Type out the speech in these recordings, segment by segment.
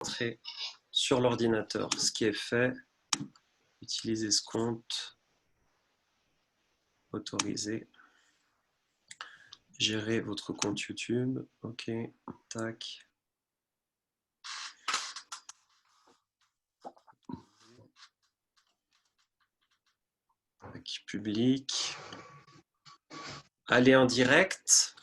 Entrer sur l'ordinateur, ce qui est fait. Utiliser ce compte. Autoriser. Gérer votre compte YouTube. Ok, tac. Tac, public. Aller en direct.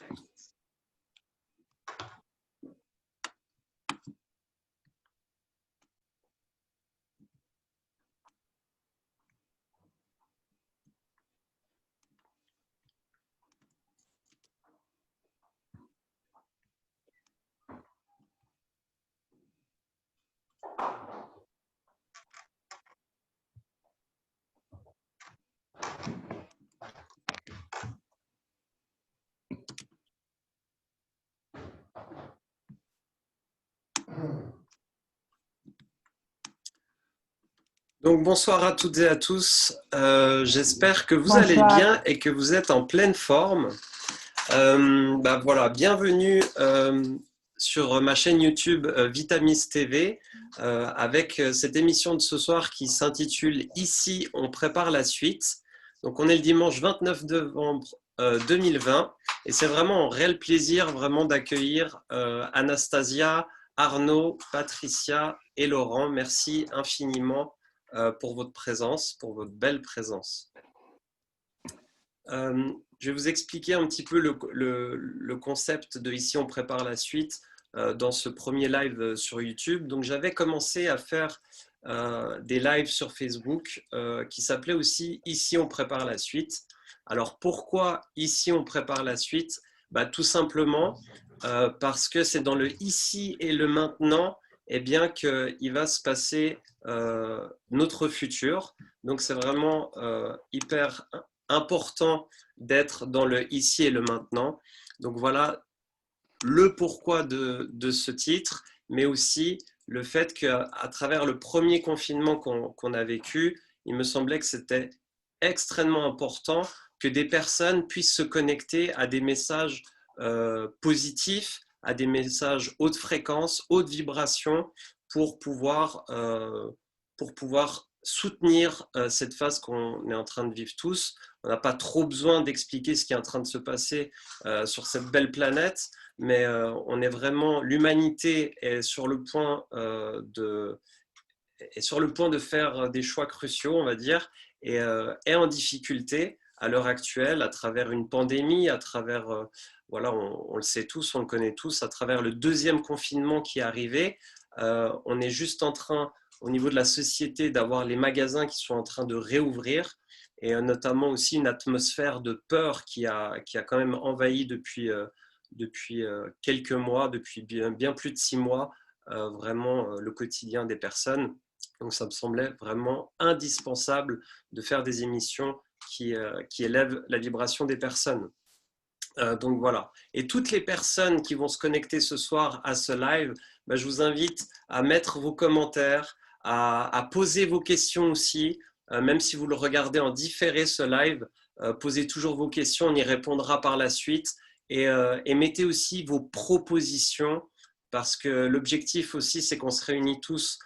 Donc bonsoir à toutes et à tous, j'espère que vous allez Bonsoir. bien et que vous êtes en pleine forme. Voilà, bienvenue sur ma chaîne YouTube Vitamis TV avec cette émission de ce soir qui s'intitule Ici on prépare la suite. Donc on est le dimanche 29 novembre 2020 et c'est vraiment un réel plaisir vraiment d'accueillir Anastasia, Arnaud, Patricia et Laurent. Merci infiniment pour votre présence, pour votre belle présence. Je vais vous expliquer un petit peu le concept de Ici on prépare la suite dans ce premier live sur YouTube. Donc j'avais commencé à faire des lives sur Facebook qui s'appelaient aussi Ici on prépare la suite. Alors pourquoi Ici on prépare la suite? Tout simplement parce que c'est dans le ici et le maintenant qu'il va se passer notre futur. Donc c'est vraiment hyper important d'être dans le ici et le maintenant. Donc voilà le pourquoi de ce titre, mais aussi le fait qu'à travers le premier confinement qu'on a vécu, il me semblait que c'était extrêmement important que des personnes puissent se connecter à des messages positifs, à des messages haute fréquence, haute vibration, pour pouvoir soutenir cette phase qu'on est en train de vivre tous. On n'a pas trop besoin d'expliquer ce qui est en train de se passer sur cette belle planète, mais on est vraiment, l'humanité est sur le point de faire des choix cruciaux, on va dire, et est en difficulté à l'heure actuelle à travers une pandémie, à travers, voilà, on le sait tous, on le connaît tous, à travers le deuxième confinement qui est arrivé. On est juste en train, au niveau de la société, d'avoir les magasins qui sont en train de réouvrir, et notamment aussi une atmosphère de peur qui a quand même envahi depuis quelques mois, depuis bien plus de 6 mois, vraiment le quotidien des personnes. Donc ça me semblait vraiment indispensable de faire des émissions qui élèvent la vibration des personnes. Donc voilà. Et toutes les personnes qui vont se connecter ce soir à ce live, je vous invite à mettre vos commentaires, à poser vos questions aussi, même si vous le regardez en différé ce live, posez toujours vos questions, on y répondra par la suite. Et mettez aussi vos propositions, parce que l'objectif aussi, c'est qu'on se réunit tous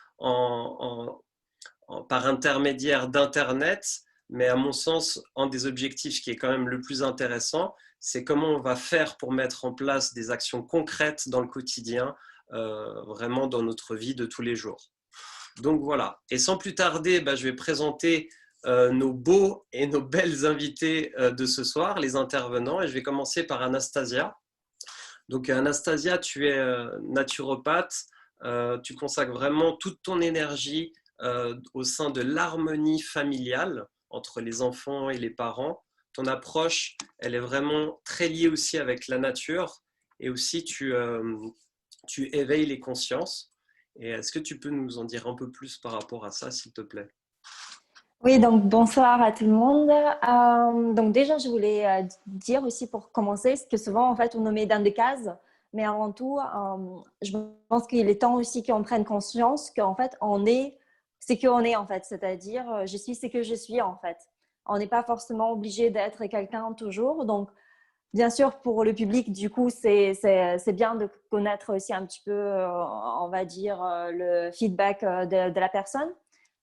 par intermédiaire d'Internet, mais à mon sens, un des objectifs qui est quand même le plus intéressant, c'est comment on va faire pour mettre en place des actions concrètes dans le quotidien, vraiment dans notre vie de tous les jours. Donc voilà, et sans plus tarder, je vais présenter nos beaux et nos belles invités de ce soir, les intervenants, et je vais commencer par Anastasia. Donc Anastasia, tu es naturopathe, tu consacres vraiment toute ton énergie au sein de l'harmonie familiale entre les enfants et les parents. Ton approche, elle est vraiment très liée aussi avec la nature, et aussi tu éveilles les consciences. Et est-ce que tu peux nous en dire un peu plus par rapport à ça, s'il te plaît? Oui, donc bonsoir à tout le monde. Donc déjà, je voulais dire aussi pour commencer, que souvent, en fait, on nous met dans des cases, mais avant tout, je pense qu'il est temps aussi qu'on prenne conscience qu'en fait, on est ce qu'on est, en fait, c'est-à-dire, je suis ce que je suis, en fait. On n'est pas forcément obligé d'être quelqu'un toujours, donc bien sûr, pour le public, du coup, c'est bien de connaître aussi un petit peu, on va dire, le feedback de la personne.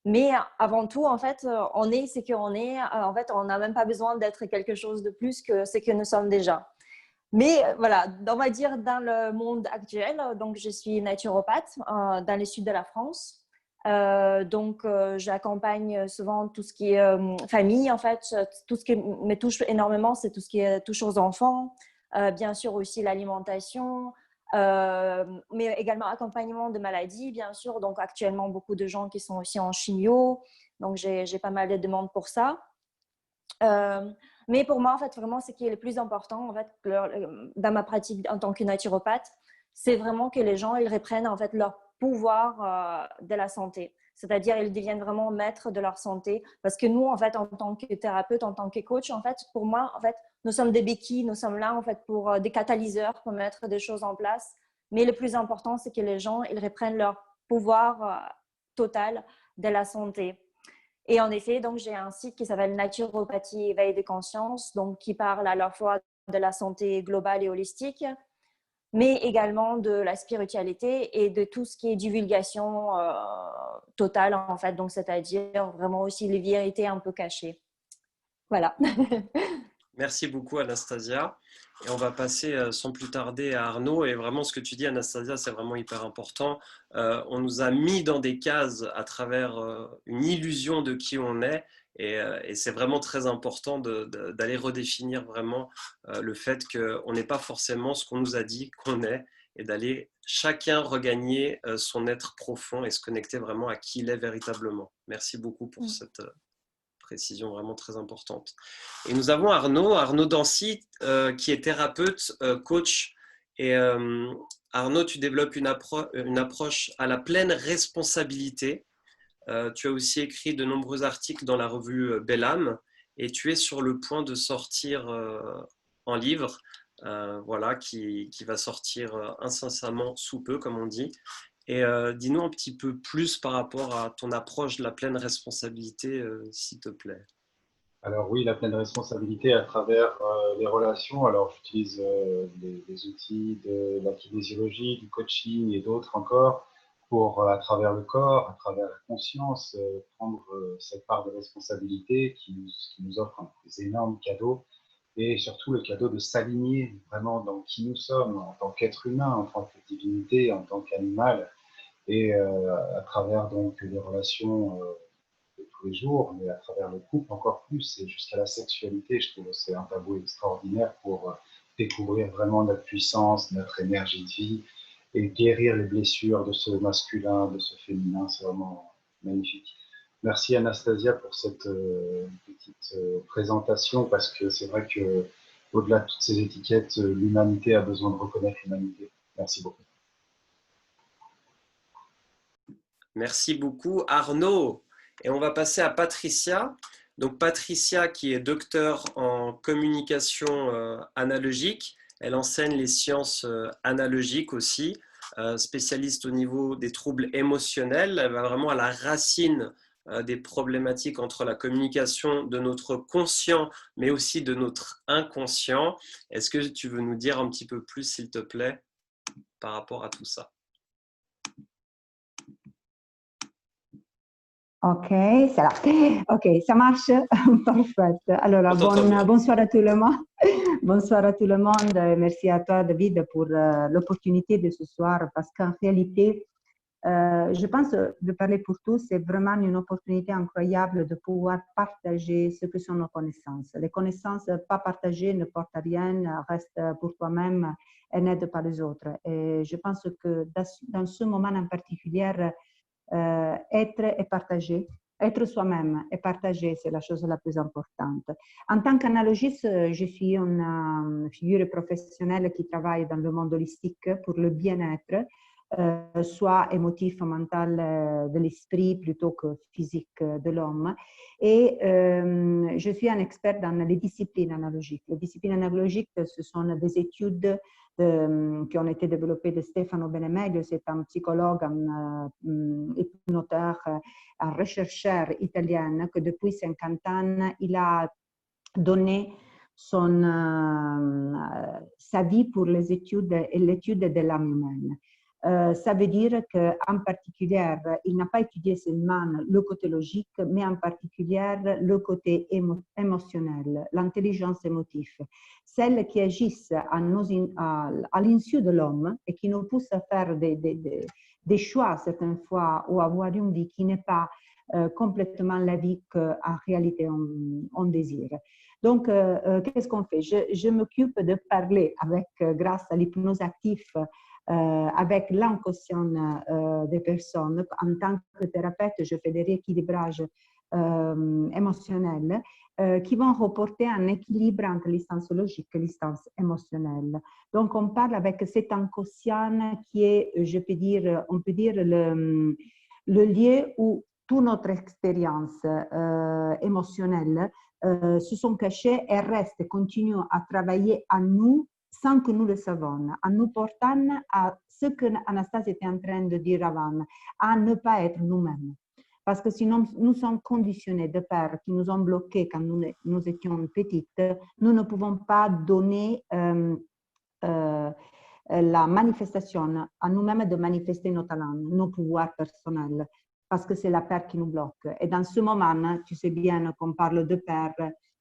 Mais avant tout, en fait, on est ce qu'on est. En fait, on n'a même pas besoin d'être quelque chose de plus que ce que nous sommes déjà. Mais voilà, on va dire dans le monde actuel, donc je suis naturopathe dans le sud de la France. Donc, j'accompagne souvent tout ce qui est famille, en fait. Tout ce qui me touche énormément, c'est tout ce qui touche aux enfants. Bien sûr aussi l'alimentation, mais également accompagnement de maladies, bien sûr. Donc, actuellement, beaucoup de gens qui sont aussi en chimio. Donc, j'ai pas mal de demandes pour ça. Mais pour moi, en fait, vraiment, ce qui est le plus important, en fait, dans ma pratique en tant que naturopathe, c'est vraiment que les gens, ils reprennent, en fait, leur pouvoir de la santé. C'est-à-dire, ils deviennent vraiment maîtres de leur santé. Parce que nous, en fait, en tant que thérapeute, en tant que coach, en fait, pour moi, en fait, nous sommes des béquilles, nous sommes là, en fait, pour des catalyseurs, pour mettre des choses en place. Mais le plus important, c'est que les gens, ils reprennent leur pouvoir total de la santé. Et en effet, donc, j'ai un site qui s'appelle Naturopathie Éveil de conscience, donc qui parle à la fois de la santé globale et holistique, mais également de la spiritualité et de tout ce qui est divulgation totale, en fait, donc c'est-à-dire vraiment aussi les vérités un peu cachées. Voilà. Merci beaucoup Anastasia. Et on va passer sans plus tarder à Arnaud. Et vraiment ce que tu dis Anastasia, c'est vraiment hyper important. On nous a mis dans des cases à travers une illusion de qui on est. Et c'est vraiment très important d'aller redéfinir vraiment le fait qu'on n'est pas forcément ce qu'on nous a dit qu'on est. Et d'aller chacun regagner son être profond et se connecter vraiment à qui il est véritablement. Merci beaucoup pour cette précision vraiment très importante. Et nous avons Arnaud Dancy, qui est thérapeute, coach. Et Arnaud, tu développes une approche à la pleine responsabilité. Tu as aussi écrit de nombreux articles dans la revue Belle Âme et tu es sur le point de sortir un livre voilà, qui va sortir incessamment sous peu, comme on dit. Et dis-nous un petit peu plus par rapport à ton approche de la pleine responsabilité, s'il te plaît. Alors oui, la pleine responsabilité à travers les relations. Alors j'utilise des outils de la kinésiologie, du coaching et d'autres encore pour, à travers le corps, à travers la conscience, prendre cette part de responsabilité qui nous offre des énormes cadeaux et surtout le cadeau de s'aligner vraiment dans qui nous sommes en tant qu'être humain, en tant que divinité, en tant qu'animal et à travers donc les relations de tous les jours, mais à travers le couple encore plus, et jusqu'à la sexualité, je trouve que c'est un tabou extraordinaire pour découvrir vraiment notre puissance, notre énergie de vie, et guérir les blessures de ce masculin, de ce féminin, c'est vraiment magnifique. Merci Anastasia pour cette petite présentation, parce que c'est vrai que au-delà de toutes ces étiquettes, l'humanité a besoin de reconnaître l'humanité. Merci beaucoup. Merci beaucoup Arnaud. Et on va passer à Patricia. Donc Patricia qui est docteur en communication analogique. Elle enseigne les sciences analogiques aussi, spécialiste au niveau des troubles émotionnels. Elle va vraiment à la racine des problématiques entre la communication de notre conscient, mais aussi de notre inconscient. Est-ce que tu veux nous dire un petit peu plus, s'il te plaît, par rapport à tout ça? Ok, c'est là. Ok, ça marche. Parfait. Alors, bonsoir à tout le monde. Bonsoir à tout le monde. Merci à toi, David, pour l'opportunité de ce soir, parce qu'en réalité, je pense de parler pour tous, c'est vraiment une opportunité incroyable de pouvoir partager ce que sont nos connaissances. Les connaissances pas partagées ne portent à rien, restent pour toi-même et n'aident pas les autres. Et je pense que dans ce moment en particulier, être et partager, être soi-même et partager, c'est la chose la plus importante. En tant qu'analogiste, je suis une figure professionnelle qui travaille dans le monde holistique pour le bien-être, soit émotif, mental de l'esprit plutôt que physique de l'homme. Et je suis un expert dans les disciplines analogiques. Les disciplines analogiques, ce sont des études qui ont été développées de Stefano Benemeglio. C'est un psychologue, un hypnoteur, un rechercheur italien que depuis 50 ans, il a donné sa vie pour les études et l'étude de l'âme humaine. Ça veut dire qu'en particulier, il n'a pas étudié seulement le côté logique, mais en particulier le côté émotionnel, l'intelligence émotive, celles qui agissent à l'insu de l'homme et qui nous poussent à faire des choix certaines fois ou avoir une vie qui n'est pas complètement la vie qu'en réalité on désire. Donc, qu'est-ce qu'on fait? Je m'occupe de parler grâce à l'hypnose active, avec l'inconscient des personnes. En tant que thérapeute, je fais des rééquilibrages émotionnels qui vont reporter un équilibre entre l'instance logique et l'instance émotionnelle. Donc, on parle avec cet inconscient qui est, on peut dire le lieu où toute notre expérience émotionnelle se sont cachées et restent et continuent à travailler à nous sans que nous le savions, en nous portant à ce que Anastasia était en train de dire avant, à ne pas être nous-mêmes. Parce que sinon, nous sommes conditionnés de pères qui nous ont bloqués quand nous étions petites. Nous ne pouvons pas donner la manifestation à nous-mêmes de manifester nos talents, nos pouvoirs personnels, parce que c'est la peur qui nous bloque. Et dans ce moment, tu sais bien qu'on parle de peur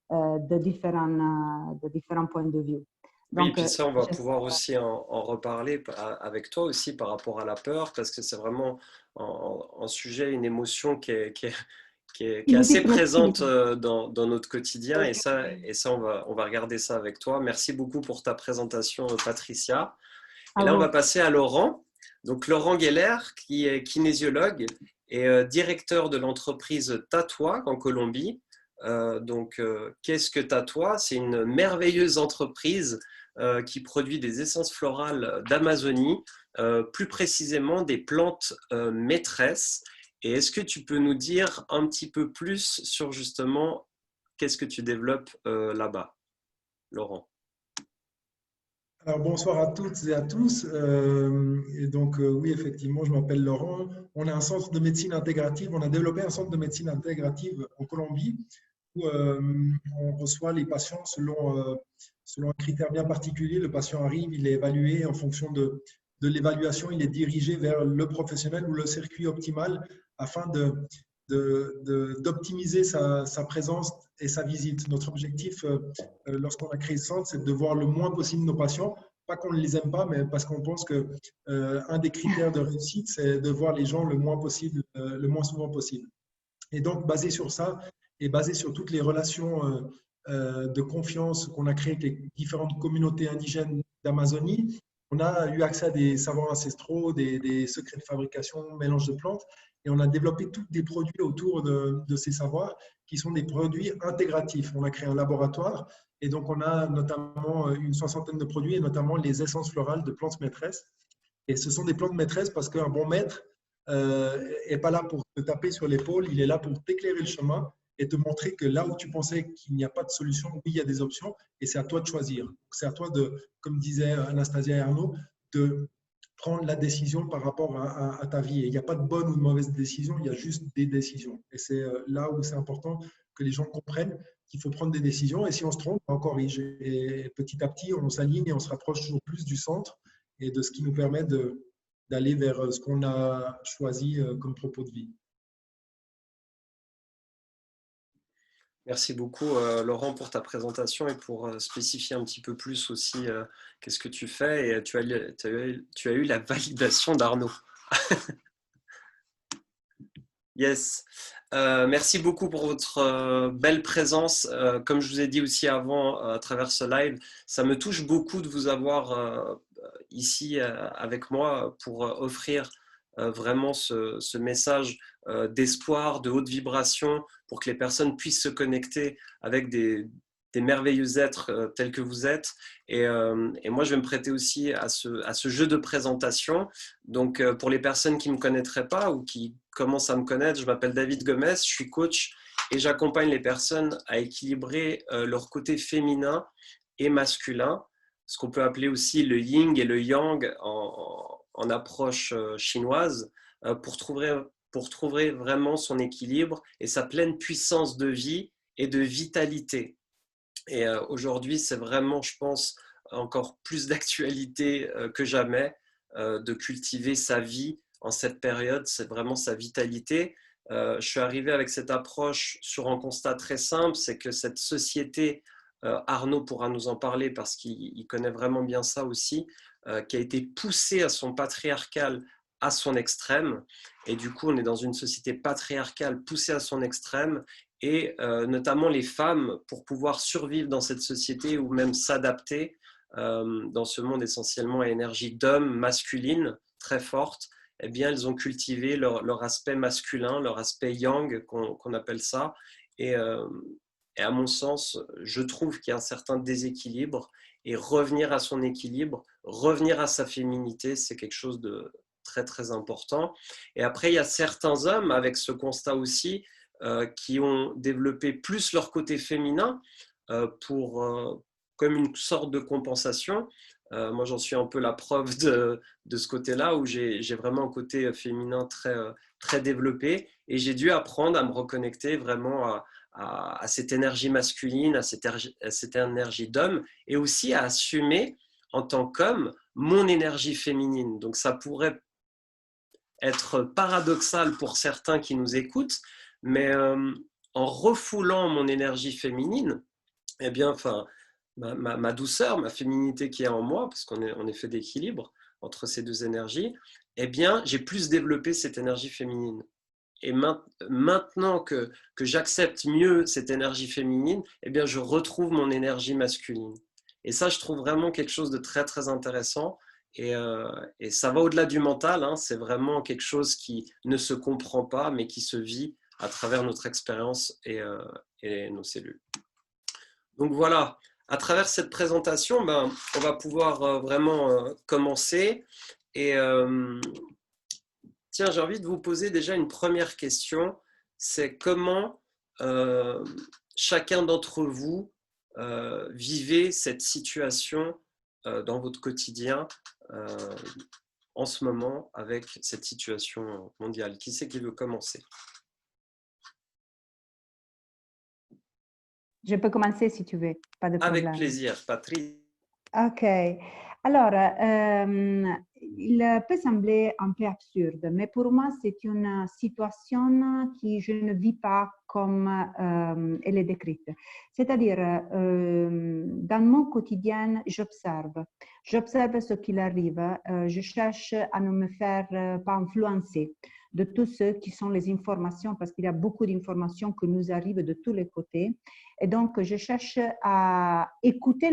de différents points de vue. Donc, oui, et puis ça, on va pouvoir aussi en reparler avec toi aussi par rapport à la peur, parce que c'est vraiment un sujet, une émotion qui est assez présente dans notre quotidien. Et ça on va regarder ça avec toi. Merci beaucoup pour ta présentation, Patricia. Et là, on va passer à Laurent. Donc, Laurent Geller, qui est kinésiologue et directeur de l'entreprise Tatoi en Colombie. Qu'est-ce que Tatoi? C'est une merveilleuse entreprise qui produit des essences florales d'Amazonie, plus précisément des plantes maîtresses. Et est-ce que tu peux nous dire un petit peu plus sur justement qu'est-ce que tu développes là-bas, Laurent? Alors, bonsoir à toutes et à tous. Oui, effectivement, je m'appelle Laurent. On a un centre de médecine intégrative. On a développé un centre de médecine intégrative en Colombie où on reçoit les patients selon un critère bien particulier. Le patient arrive, il est évalué en fonction de l'évaluation. Il est dirigé vers le professionnel ou le circuit optimal afin d'optimiser sa présence et sa visite. Notre objectif, lorsqu'on a créé ce centre, c'est de voir le moins possible nos patients. Pas qu'on ne les aime pas, mais parce qu'on pense qu'un des critères de réussite, c'est de voir les gens le moins possible, le moins souvent possible. Et donc, basé sur ça, et basé sur toutes les relations de confiance qu'on a créées avec les différentes communautés indigènes d'Amazonie, on a eu accès à des savoirs ancestraux, des secrets de fabrication, mélange de plantes, et on a développé tous des produits autour de ces savoirs qui sont des produits intégratifs. On a créé un laboratoire et donc on a notamment une 60aine de produits et notamment les essences florales de plantes maîtresses. Et ce sont des plantes maîtresses parce qu'un bon maître n'est pas là pour te taper sur l'épaule, il est là pour t'éclairer le chemin et te montrer que là où tu pensais qu'il n'y a pas de solution, oui, il y a des options et c'est à toi de choisir. C'est à toi de, comme disaient Anastasia et Arnaud, de prendre la décision par rapport à ta vie. Et il n'y a pas de bonne ou de mauvaise décision, il y a juste des décisions. Et c'est là où c'est important que les gens comprennent qu'il faut prendre des décisions et si on se trompe, on corrige. Et petit à petit, on s'aligne et on se rapproche toujours plus du centre et de ce qui nous permet d'aller vers ce qu'on a choisi comme propos de vie. Merci beaucoup, Laurent, pour ta présentation et pour spécifier un petit peu plus aussi qu'est-ce que tu fais. Et tu as eu la validation d'Arnaud. Yes. Merci beaucoup pour votre belle présence. Comme je vous ai dit aussi avant à travers ce live, ça me touche beaucoup de vous avoir ici avec moi pour offrir vraiment ce message d'espoir, de haute vibration pour que les personnes puissent se connecter avec des merveilleux êtres tels que vous êtes. Et moi, je vais me prêter aussi à ce jeu de présentation. Donc, pour les personnes qui ne me connaîtraient pas ou qui commencent à me connaître, je m'appelle David Gomez, je suis coach et j'accompagne les personnes à équilibrer leur côté féminin et masculin, ce qu'on peut appeler aussi le yin et le yang en approche chinoise, pour trouver vraiment son équilibre et sa pleine puissance de vie et de vitalité. Et aujourd'hui, c'est vraiment, je pense, encore plus d'actualité que jamais de cultiver sa vie en cette période. C'est vraiment sa vitalité. Je suis arrivé avec cette approche sur un constat très simple, c'est que cette société, Arnaud pourra nous en parler parce qu'il connaît vraiment bien ça aussi, qui a été poussée à son patriarcal à son extrême. Et du coup, on est dans une société patriarcale poussée à son extrême. Et notamment les femmes, pour pouvoir survivre dans cette société ou même s'adapter dans ce monde essentiellement à énergie d'homme, masculine, très forte, eh bien, elles ont cultivé leur aspect masculin, leur aspect yang, qu'on appelle ça. Et à mon sens, je trouve qu'il y a un certain déséquilibre. Et revenir à son équilibre, revenir à sa féminité, c'est quelque chose de très, très important. Et après, il y a certains hommes, avec ce constat aussi, qui ont développé plus leur côté féminin comme une sorte de compensation. Moi, j'en suis un peu la preuve de ce côté-là, où j'ai vraiment un côté féminin très développé. Et j'ai dû apprendre à me reconnecter vraiment à cette énergie masculine, à cette énergie d'homme, et aussi à assumer en tant qu'homme mon énergie féminine. Donc ça pourrait être paradoxal pour certains qui nous écoutent, mais en refoulant mon énergie féminine, eh bien, enfin, ma douceur, ma féminité qui est en moi, parce qu'on est fait d'équilibre entre ces deux énergies, eh bien, j'ai plus développé cette énergie féminine. Et maintenant que j'accepte mieux cette énergie féminine, eh bien, je retrouve mon énergie masculine. Et ça, je trouve vraiment quelque chose de très, très intéressant. Et ça va au-delà du mental, hein, c'est vraiment quelque chose qui ne se comprend pas, mais qui se vit à travers notre expérience et nos cellules. Donc voilà, à travers cette présentation, on va pouvoir vraiment commencer. Et tiens, j'ai envie de vous poser déjà une première question, c'est comment chacun d'entre vous vivez cette situation dans votre quotidien en ce moment avec cette situation mondiale. Qui c'est qui veut commencer? Je peux commencer si tu veux, pas de problème. Avec plaisir, Patrice. Ok, alors, il peut sembler un peu absurde, mais pour moi, c'est une situation que je ne vis pas comme elle est décrite. C'est-à-dire, dans mon quotidien, j'observe ce qu'il arrive, je cherche à ne me faire pas influencer de tout ce qui sont les informations, parce qu'il y a beaucoup d'informations qui nous arrivent de tous les côtés. Et donc, je cherche à écouter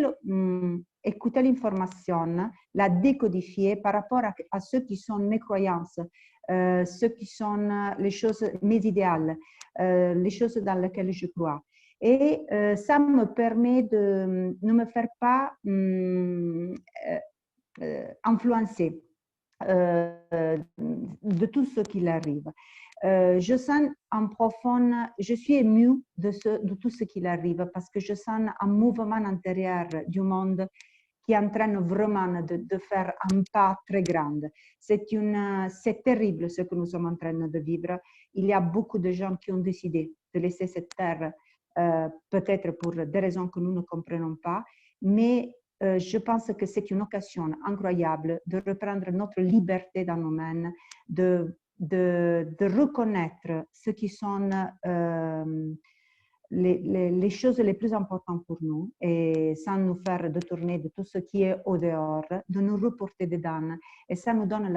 l'information, la décodifier par rapport à ce qui sont mes croyances, ce qui sont les choses, mes idéaux, les choses dans lesquelles je crois. Et ça me permet de ne me faire pas influencer de tout ce qui arrive. Je sens en profond, je suis émue de tout ce qui arrive parce que je sens un mouvement intérieur du monde qui entraîne vraiment de faire un pas très grand. C'est terrible ce que nous sommes en train de vivre. Il y a beaucoup de gens qui ont décidé de laisser cette terre, peut-être pour des raisons que nous ne comprenons pas, mais je pense que c'est une occasion incroyable de reprendre notre liberté dans nos mains, de reconnaître ce qui sont les choses les plus importantes pour nous et sans nous faire détourner de tout ce qui est au dehors, de nous reporter dedans. Et ça nous donne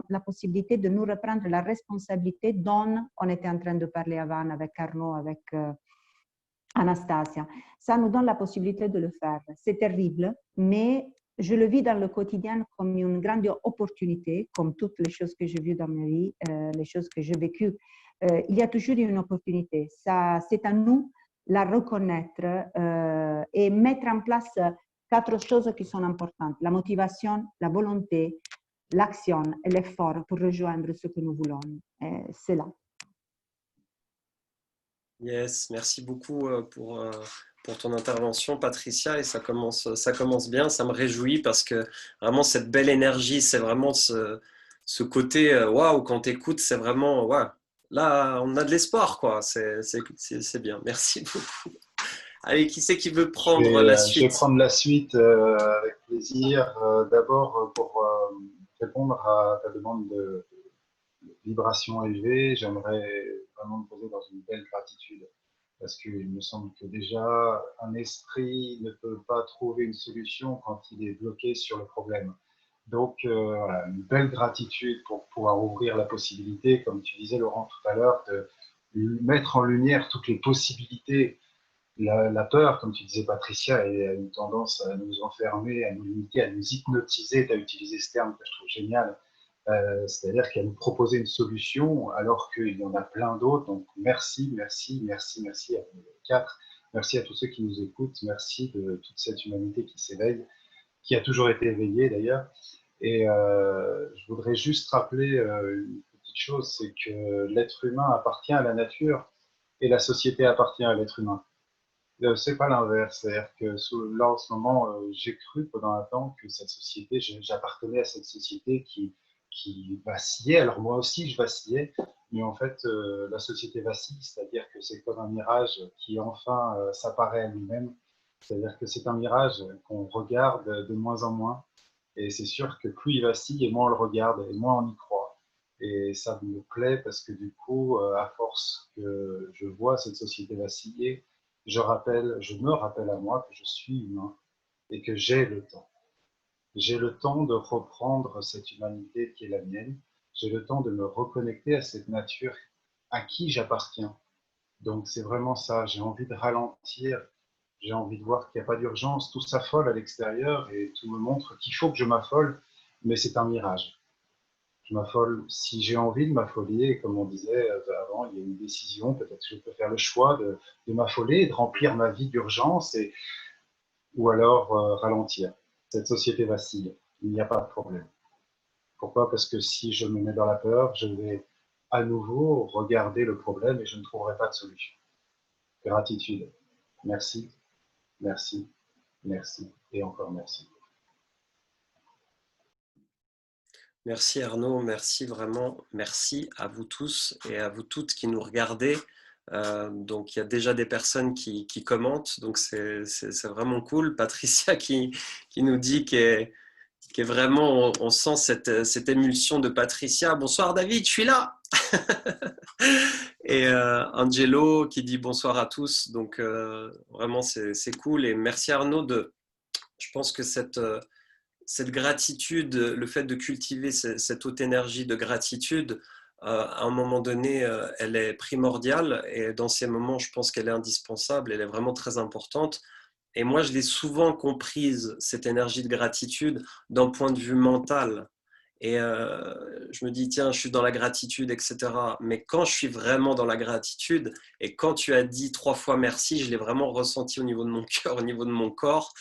la possibilité de nous reprendre la responsabilité dont on était en train de parler avant avec Arnaud, avec Anastasia. Ça nous donne la possibilité de le faire. C'est terrible, mais je le vis dans le quotidien comme une grande opportunité, comme toutes les choses que j'ai vues dans ma vie, les choses que j'ai vécues. Il y a toujours une opportunité. C'est à nous la reconnaître et mettre en place 4 choses qui sont importantes. La motivation, la volonté, l'action et l'effort pour rejoindre ce que nous voulons. C'est là. Yes, merci beaucoup pour ton intervention, Patricia, et ça commence bien, ça me réjouit parce que vraiment cette belle énergie, c'est vraiment ce côté, waouh, quand tu écoutes, c'est vraiment, waouh, là, on a de l'espoir, quoi, c'est bien, merci beaucoup. Allez, qui c'est qui veut prendre la Je vais suite? prendre la suite avec plaisir. D'abord, pour répondre à ta demande de vibration élevée, j'aimerais vraiment me poser dans une belle gratitude. Parce qu'il me semble que déjà, un esprit ne peut pas trouver une solution quand il est bloqué sur le problème. Donc, voilà, une belle gratitude pour pouvoir ouvrir la possibilité, comme tu disais, Laurent, tout à l'heure, de mettre en lumière toutes les possibilités. La peur, comme tu disais, Patricia, a une tendance à nous enfermer, à nous limiter, à nous hypnotiser. Tu as utilisé ce terme que je trouve génial. C'est-à-dire qu'à nous proposer une solution alors qu'il y en a plein d'autres. Donc, merci, merci, merci, merci à vous quatre. Merci à tous ceux qui nous écoutent. Merci de toute cette humanité qui s'éveille, qui a toujours été éveillée d'ailleurs. Et je voudrais juste rappeler une petite chose, c'est que l'être humain appartient à la nature et la société appartient à l'être humain. C'est pas l'inverse. C'est-à-dire que là, en ce moment, j'ai cru pendant un temps que cette société, j'appartenais à cette société qui vacillait. Alors moi aussi, je vacillais. Mais en fait, la société vacille, c'est-à-dire que c'est comme un mirage qui enfin s'apparaît à lui-même. C'est-à-dire que c'est un mirage qu'on regarde de moins en moins. Et c'est sûr que plus il vacille, et moins on le regarde, et moins on y croit. Et ça me plaît parce que du coup, à force que je vois cette société vaciller, je me rappelle à moi que je suis humain et que j'ai le temps. J'ai le temps de reprendre cette humanité qui est la mienne. J'ai le temps de me reconnecter à cette nature à qui j'appartiens. Donc c'est vraiment ça. J'ai envie de ralentir. J'ai envie de voir qu'il n'y a pas d'urgence. Tout s'affole à l'extérieur et tout me montre qu'il faut que je m'affole, mais c'est un mirage. Je m'affole si j'ai envie de m'affoler, comme on disait avant, il y a une décision, peut-être que je peux faire le choix de m'affoler et de remplir ma vie d'urgence, ou alors ralentir. Cette société vacille, il n'y a pas de problème. Pourquoi? Parce que si je me mets dans la peur, je vais à nouveau regarder le problème et je ne trouverai pas de solution. Gratitude. Merci, merci, merci et encore merci. Merci Arnaud, merci vraiment, merci à vous tous et à vous toutes qui nous regardez. Donc il y a déjà des personnes qui commentent, donc c'est vraiment cool. Patricia qui nous dit qu'elle est vraiment, on sent cette émulsion de Patricia. Bonsoir David, je suis là. Et Angelo qui dit bonsoir à tous. Donc vraiment c'est cool et merci Arnaud je pense que cette gratitude, le fait de cultiver cette haute énergie de gratitude, à un moment donné, elle est primordiale et dans ces moments, je pense qu'elle est indispensable, elle est vraiment très importante. Et moi, je l'ai souvent comprise, cette énergie de gratitude, d'un point de vue mental. Et je me dis, tiens, je suis dans la gratitude, etc. Mais quand je suis vraiment dans la gratitude, et quand tu as dit 3 fois merci, je l'ai vraiment ressenti au niveau de mon cœur, au niveau de mon corps.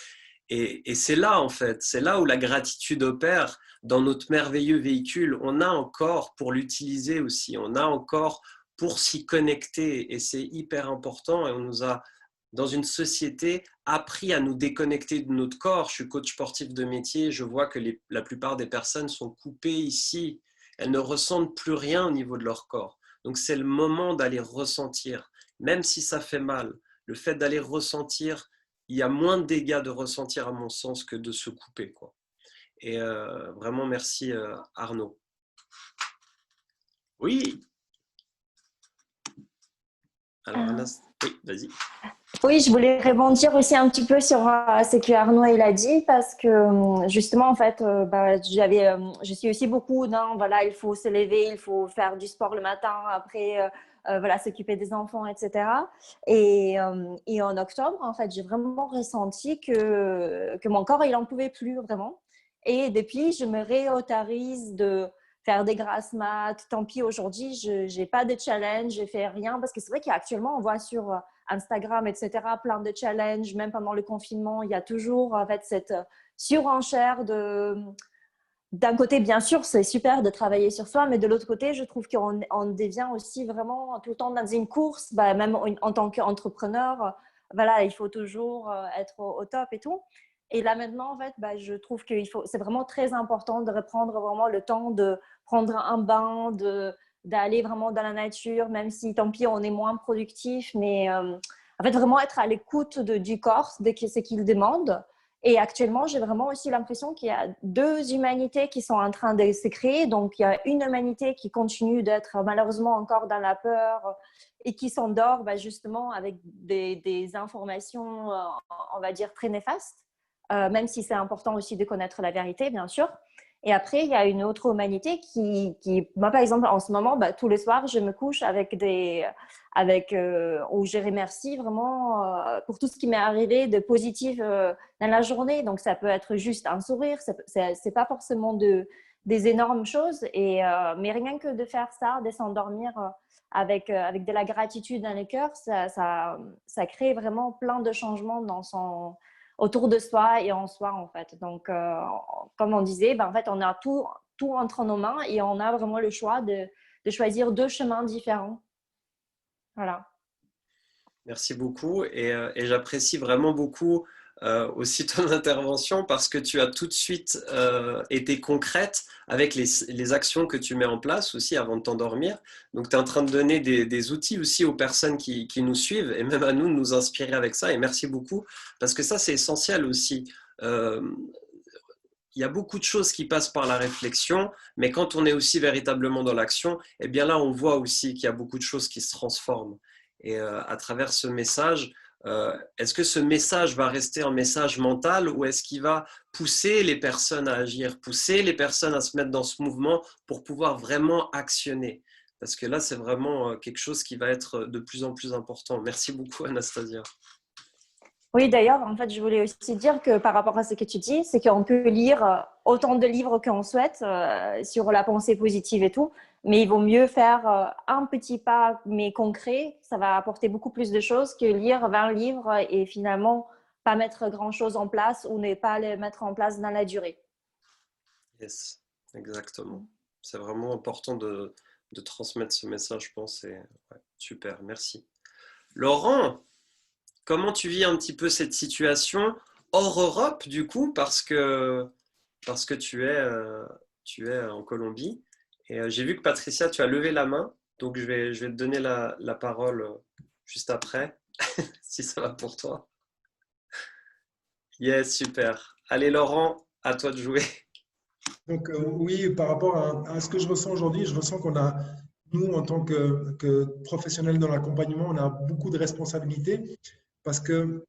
Et c'est là, en fait, c'est là où la gratitude opère dans notre merveilleux véhicule. On a encore pour l'utiliser aussi, on a encore pour s'y connecter et c'est hyper important. Et on nous a, dans une société, appris à nous déconnecter de notre corps. Je suis coach sportif de métier, je vois que la plupart des personnes sont coupées ici. Elles ne ressentent plus rien au niveau de leur corps. Donc c'est le moment d'aller ressentir, même si ça fait mal. Le fait d'aller ressentir, il y a moins de dégâts de ressentir à mon sens que de se couper, quoi. Et vraiment merci Arnaud. Oui. Alors Anas, oui, vas-y. Oui, je voulais rebondir aussi un petit peu sur ce que Arnaud il a dit parce que justement en fait, je suis aussi beaucoup dans voilà, il faut se lever, il faut faire du sport le matin, après voilà, s'occuper des enfants, etc. Et en octobre, en fait, j'ai vraiment ressenti que mon corps il en pouvait plus vraiment. Et depuis, je me réautorise de faire des grasses mat. Tant pis, aujourd'hui, je n'ai pas de challenge, je fais rien parce que c'est vrai qu'actuellement, on voit sur Instagram, etc., plein de challenges. Même pendant le confinement, il y a toujours en fait, cette surenchère d'un côté, bien sûr, c'est super de travailler sur soi, mais de l'autre côté, je trouve qu'on devient aussi vraiment tout le temps dans une course, même en tant qu'entrepreneur, voilà, il faut toujours être au top et tout. Et là maintenant, en fait, je trouve que c'est vraiment très important de reprendre vraiment le temps de prendre un bain, d'aller vraiment dans la nature, même si tant pis on est moins productif, mais en fait, vraiment être à l'écoute du corps, de ce qu'il demande. Et actuellement, j'ai vraiment aussi l'impression qu'il y a deux humanités qui sont en train de se créer. Donc, il y a une humanité qui continue d'être malheureusement encore dans la peur et qui s'endort justement avec des informations, on va dire, très néfastes, même si c'est important aussi de connaître la vérité, bien sûr. Et après, il y a une autre humanité qui moi, par exemple, en ce moment, tous les soirs, je me couche où je remercie vraiment pour tout ce qui m'est arrivé de positif dans la journée. Donc, ça peut être juste un sourire, c'est pas forcément des énormes choses, mais rien que de faire ça, de s'endormir avec de la gratitude dans le cœur, ça crée vraiment plein de changements autour de soi et en soi, en fait. Donc, comme on disait, en fait, on a tout entre nos mains et on a vraiment le choix de choisir deux chemins différents. Voilà. Merci beaucoup et j'apprécie vraiment beaucoup aussi ton intervention parce que tu as tout de suite été concrète avec les actions que tu mets en place aussi avant de t'endormir. Donc, tu es en train de donner des outils aussi aux personnes qui nous suivent et même à nous de nous inspirer avec ça. Et merci beaucoup parce que ça, c'est essentiel aussi. Il y a beaucoup de choses qui passent par la réflexion, mais quand on est aussi véritablement dans l'action, eh bien là, on voit aussi qu'il y a beaucoup de choses qui se transforment. Et à travers ce message, est-ce que ce message va rester un message mental ou est-ce qu'il va pousser les personnes à agir, pousser les personnes à se mettre dans ce mouvement pour pouvoir vraiment actionner? Parce que là, c'est vraiment quelque chose qui va être de plus en plus important. Merci beaucoup, Anastasia. Oui, d'ailleurs, en fait, je voulais aussi dire que par rapport à ce que tu dis, c'est qu'on peut lire autant de livres qu'on souhaite sur la pensée positive et tout, mais il vaut mieux faire un petit pas, mais concret. Ça va apporter beaucoup plus de choses que lire 20 livres et finalement pas mettre grand-chose en place ou ne pas les mettre en place dans la durée. Yes, exactement. C'est vraiment important de transmettre ce message, je pense. Et, ouais, super, merci. Laurent, comment tu vis un petit peu cette situation hors Europe, du coup, parce que tu es en Colombie. Et j'ai vu que Patricia, tu as levé la main, donc je vais te donner la parole juste après, si ça va pour toi. Yes, super. Allez, Laurent, à toi de jouer. Donc, oui, par rapport à ce que je ressens aujourd'hui, je ressens nous, en tant que professionnels dans l'accompagnement, on a beaucoup de responsabilités parce que,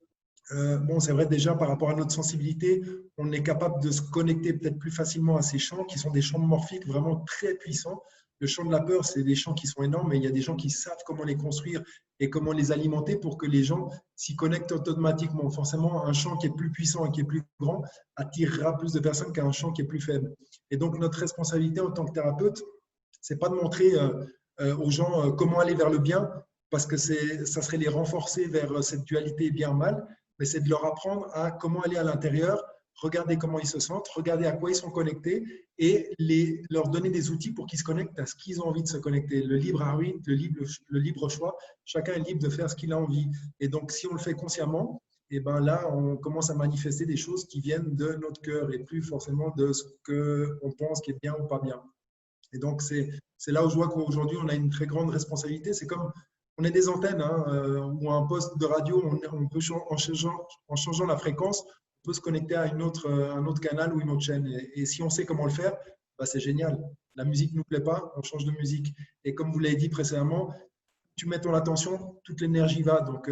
bon, c'est vrai déjà par rapport à notre sensibilité, on est capable de se connecter peut-être plus facilement à ces champs qui sont des champs morphiques vraiment très puissants. Le champ de la peur, c'est des champs qui sont énormes, mais il y a des gens qui savent comment les construire et comment les alimenter pour que les gens s'y connectent automatiquement. Forcément, un champ qui est plus puissant et qui est plus grand attirera plus de personnes qu'un champ qui est plus faible. Et donc, notre responsabilité en tant que thérapeute, c'est pas de montrer aux gens comment aller vers le bien, parce que ça serait les renforcer vers cette dualité bien-mal, mais c'est de leur apprendre à comment aller à l'intérieur, regarder comment ils se sentent, regarder à quoi ils sont connectés et leur donner des outils pour qu'ils se connectent à ce qu'ils ont envie de se connecter. Le libre arbitre, le libre choix, chacun est libre de faire ce qu'il a envie. Et donc, si on le fait consciemment, et ben là, on commence à manifester des choses qui viennent de notre cœur et plus forcément de ce qu'on pense qui est bien ou pas bien. Et donc, c'est là où je vois qu'aujourd'hui, on a une très grande responsabilité. C'est comme, on est des antennes, ou un poste de radio, on peut, en changeant la fréquence, on peut se connecter à un autre canal ou une autre chaîne. Et si on sait comment le faire, bah, c'est génial. La musique ne nous plaît pas, on change de musique. Et comme vous l'avez dit précédemment, tu mets ton attention, toute l'énergie va. Donc,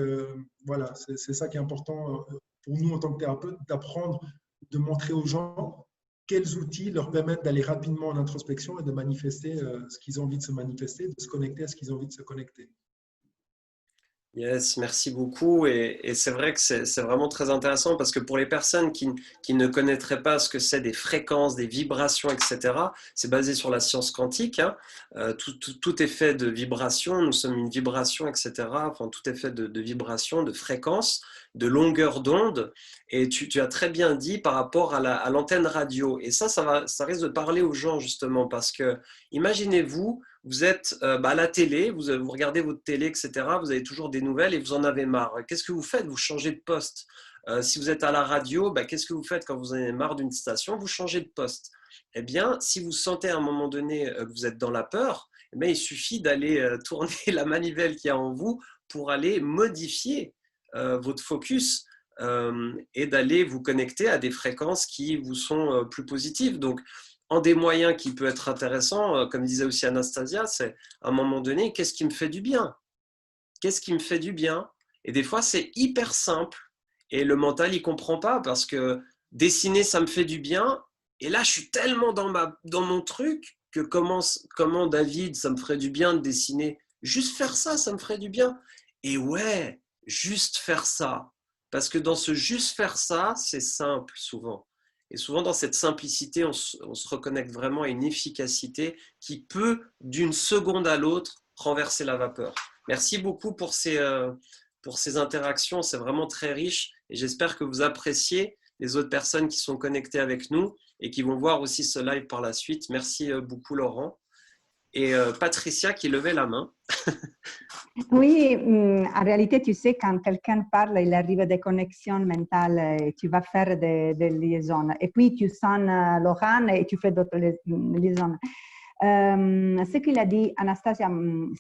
voilà, c'est ça qui est important pour nous en tant que thérapeute, d'apprendre, de montrer aux gens quels outils leur permettent d'aller rapidement en introspection et de manifester ce qu'ils ont envie de se manifester, de se connecter à ce qu'ils ont envie de se connecter. Yes, merci beaucoup. Et c'est vrai que c'est vraiment très intéressant parce que pour les personnes qui ne connaîtraient pas ce que c'est des fréquences, des vibrations, etc., c'est basé sur la science quantique. Hein. Tout est fait de vibrations, nous sommes une vibration, etc. Enfin, tout est fait de vibrations, de fréquences, de longueur d'onde. Et tu as très bien dit par rapport à l'antenne radio. Et ça risque de parler aux gens justement parce que imaginez-vous, vous êtes à la télé, vous regardez votre télé, etc. Vous avez toujours des nouvelles et vous en avez marre. Qu'est-ce que vous faites? Vous changez de poste. Si vous êtes à la radio, qu'est-ce que vous faites quand vous en avez marre d'une station? Vous changez de poste. Eh bien, si vous sentez à un moment donné que vous êtes dans la peur, eh bien, il suffit d'aller tourner la manivelle qu'il y a en vous pour aller modifier votre focus et d'aller vous connecter à des fréquences qui vous sont plus positives. Donc, un des moyens qui peut être intéressant, comme disait aussi Anastasia, c'est à un moment donné, qu'est-ce qui me fait du bien? Qu'est-ce qui me fait du bien? Et des fois, c'est hyper simple. Et le mental, il ne comprend pas parce que dessiner, ça me fait du bien. Et là, je suis tellement dans mon truc que comment David, ça me ferait du bien de dessiner. Juste faire ça, ça me ferait du bien. Et ouais, juste faire ça. Parce que dans ce juste faire ça, c'est simple souvent. Et souvent, dans cette simplicité, on se reconnecte vraiment à une efficacité qui peut, d'une seconde à l'autre, renverser la vapeur. Merci beaucoup pour ces interactions, c'est vraiment très riche et j'espère que vous appréciez les autres personnes qui sont connectées avec nous et qui vont voir aussi ce live par la suite. Merci beaucoup Laurent. Et Patricia qui levait la main. Oui, en réalité, tu sais, quand quelqu'un parle, il arrive à des connexions mentales et tu vas faire des liaisons. Et puis, tu sens Laurent et tu fais d'autres liaisons. Ce qu'il a dit, Anastasia,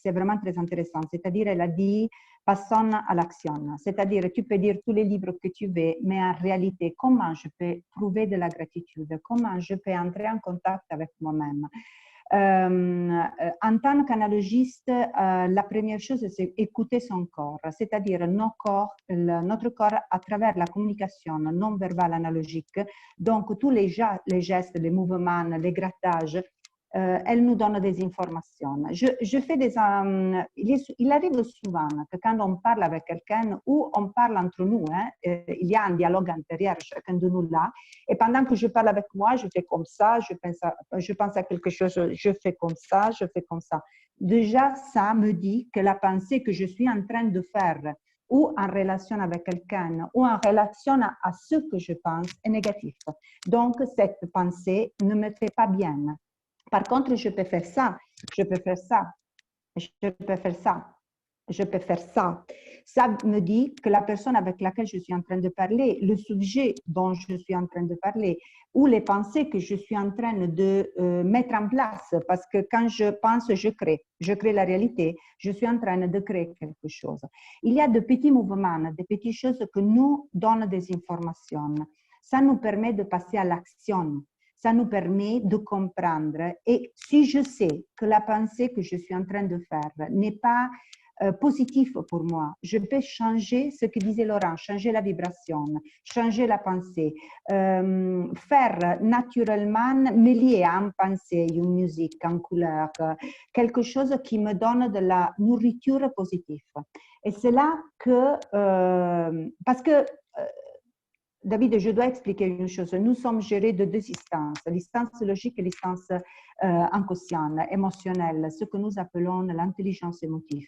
c'est vraiment très intéressant. C'est-à-dire, elle a dit, passons à l'action. C'est-à-dire, tu peux dire tous les livres que tu veux, mais en réalité, comment je peux trouver de la gratitude? Comment je peux entrer en contact avec moi-même? En tant qu'analogiste, la première chose, c'est écouter son corps, c'est-à-dire notre corps à travers la communication non verbale analogique, donc tous les gestes, les mouvements, les grattages, elle nous donne des informations. Je fais il arrive souvent que quand on parle avec quelqu'un ou on parle entre nous, il y a un dialogue intérieur, chacun de nous là, et pendant que je parle avec moi, je fais comme ça, je pense à quelque chose, je fais comme ça, je fais comme ça. Déjà, ça me dit que la pensée que je suis en train de faire ou en relation avec quelqu'un ou en relation à ce que je pense est négatif. Donc, cette pensée ne me fait pas bien. Par contre, je peux faire ça, je peux faire ça, je peux faire ça, je peux faire ça. Ça me dit que la personne avec laquelle je suis en train de parler, le sujet dont je suis en train de parler, ou les pensées que je suis en train de mettre en place, parce que quand je pense, je crée la réalité, je suis en train de créer quelque chose. Il y a de petits mouvements, de petites choses que nous donnent des informations. Ça nous permet de passer à l'action. Ça nous permet de comprendre. Et si je sais que la pensée que je suis en train de faire n'est pas positive pour moi, je peux changer ce que disait Laurent, changer la vibration, changer la pensée, faire naturellement me lier à une pensée, une musique, une couleur, quelque chose qui me donne de la nourriture positive. Et c'est là que, parce que David, je dois expliquer une chose. Nous sommes gérés de deux instances, l'instance logique et l'instance inconsciente, émotionnelle, ce que nous appelons l'intelligence émotive.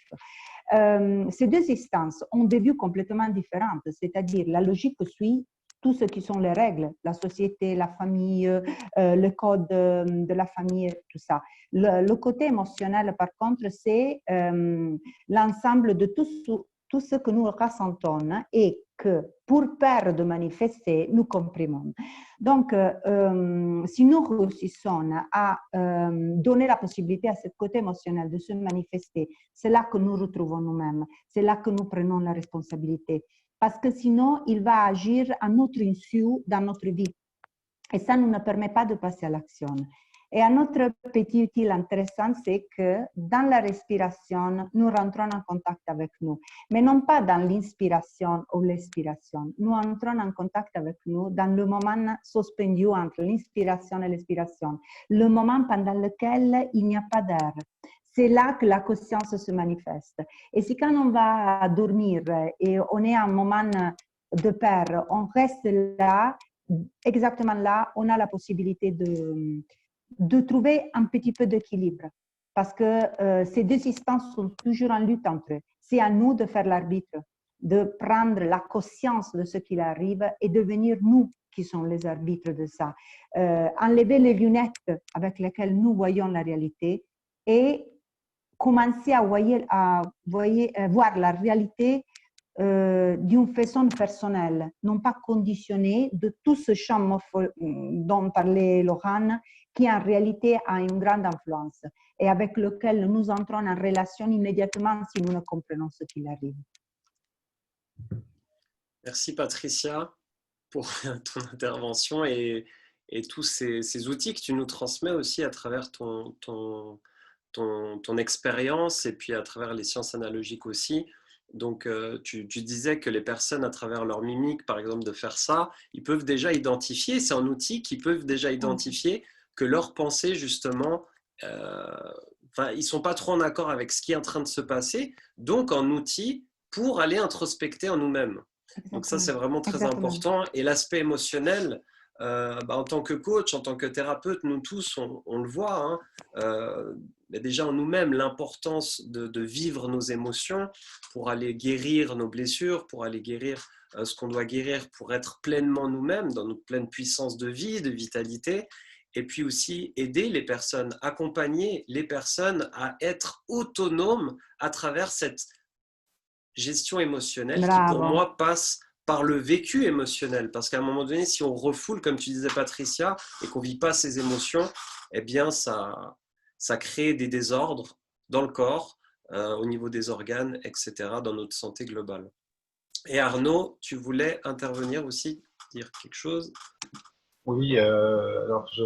Ces deux instances ont des vues complètement différentes, c'est-à-dire la logique suit tout ce qui sont les règles, la société, la famille, le code de la famille, tout ça. Le côté émotionnel, par contre, c'est l'ensemble de tout ce que nous ressentons et que pour peur de manifester, nous comprimons. Donc, si nous réussissons à donner la possibilité à ce côté émotionnel de se manifester, c'est là que nous retrouvons nous-mêmes, c'est là que nous prenons la responsabilité. Parce que sinon, il va agir à notre insu dans notre vie. Et ça ne nous permet pas de passer à l'action. Et un autre petit outil intéressant, c'est que dans la respiration, nous rentrons en contact avec nous. Mais non pas dans l'inspiration ou l'expiration. Nous entrons en contact avec nous dans le moment suspendu entre l'inspiration et l'expiration. Le moment pendant lequel il n'y a pas d'air. C'est là que la conscience se manifeste. Et si quand on va dormir et on est à un moment de paix, on reste là, exactement là, on a la possibilité de trouver un petit peu d'équilibre. Parce que ces deux instances sont toujours en lutte entre eux. C'est à nous de faire l'arbitre, de prendre la conscience de ce qui arrive et devenir nous qui sommes les arbitres de ça. Enlever les lunettes avec lesquelles nous voyons la réalité et commencer à voir la réalité d'une façon personnelle, non pas conditionnée de tout ce champ dont parlait Laurent, qui en réalité a une grande influence et avec lequel nous entrons en relation immédiatement si nous ne comprenons ce qu'il arrive. Merci Patricia pour ton intervention et tous ces outils que tu nous transmets aussi à travers ton expérience et puis à travers les sciences analogiques aussi. Donc, tu disais que les personnes, à travers leur mimique, par exemple, de faire ça, ils peuvent déjà identifier, c'est un outil qu'ils peuvent déjà identifier que leur pensée, justement, ils ne sont pas trop en accord avec ce qui est en train de se passer, donc un outil pour aller introspecter en nous-mêmes. Donc ça, c'est vraiment très important. Et l'aspect émotionnel, en tant que coach, en tant que thérapeute, nous tous, on le voit, hein, mais déjà en nous-mêmes, l'importance de vivre nos émotions pour aller guérir nos blessures, pour aller guérir ce qu'on doit guérir pour être pleinement nous-mêmes, dans notre pleine puissance de vie, de vitalité. Et puis aussi aider les personnes, accompagner les personnes à être autonomes à travers cette gestion émotionnelle qui, pour moi, passe par le vécu émotionnel. Parce qu'à un moment donné, si on refoule, comme tu disais, Patricia, et qu'on ne vit pas ces émotions, eh bien, ça crée des désordres dans le corps, au niveau des organes, etc., dans notre santé globale. Et Arnaud, tu voulais intervenir aussi, dire quelque chose? Oui, alors j'ai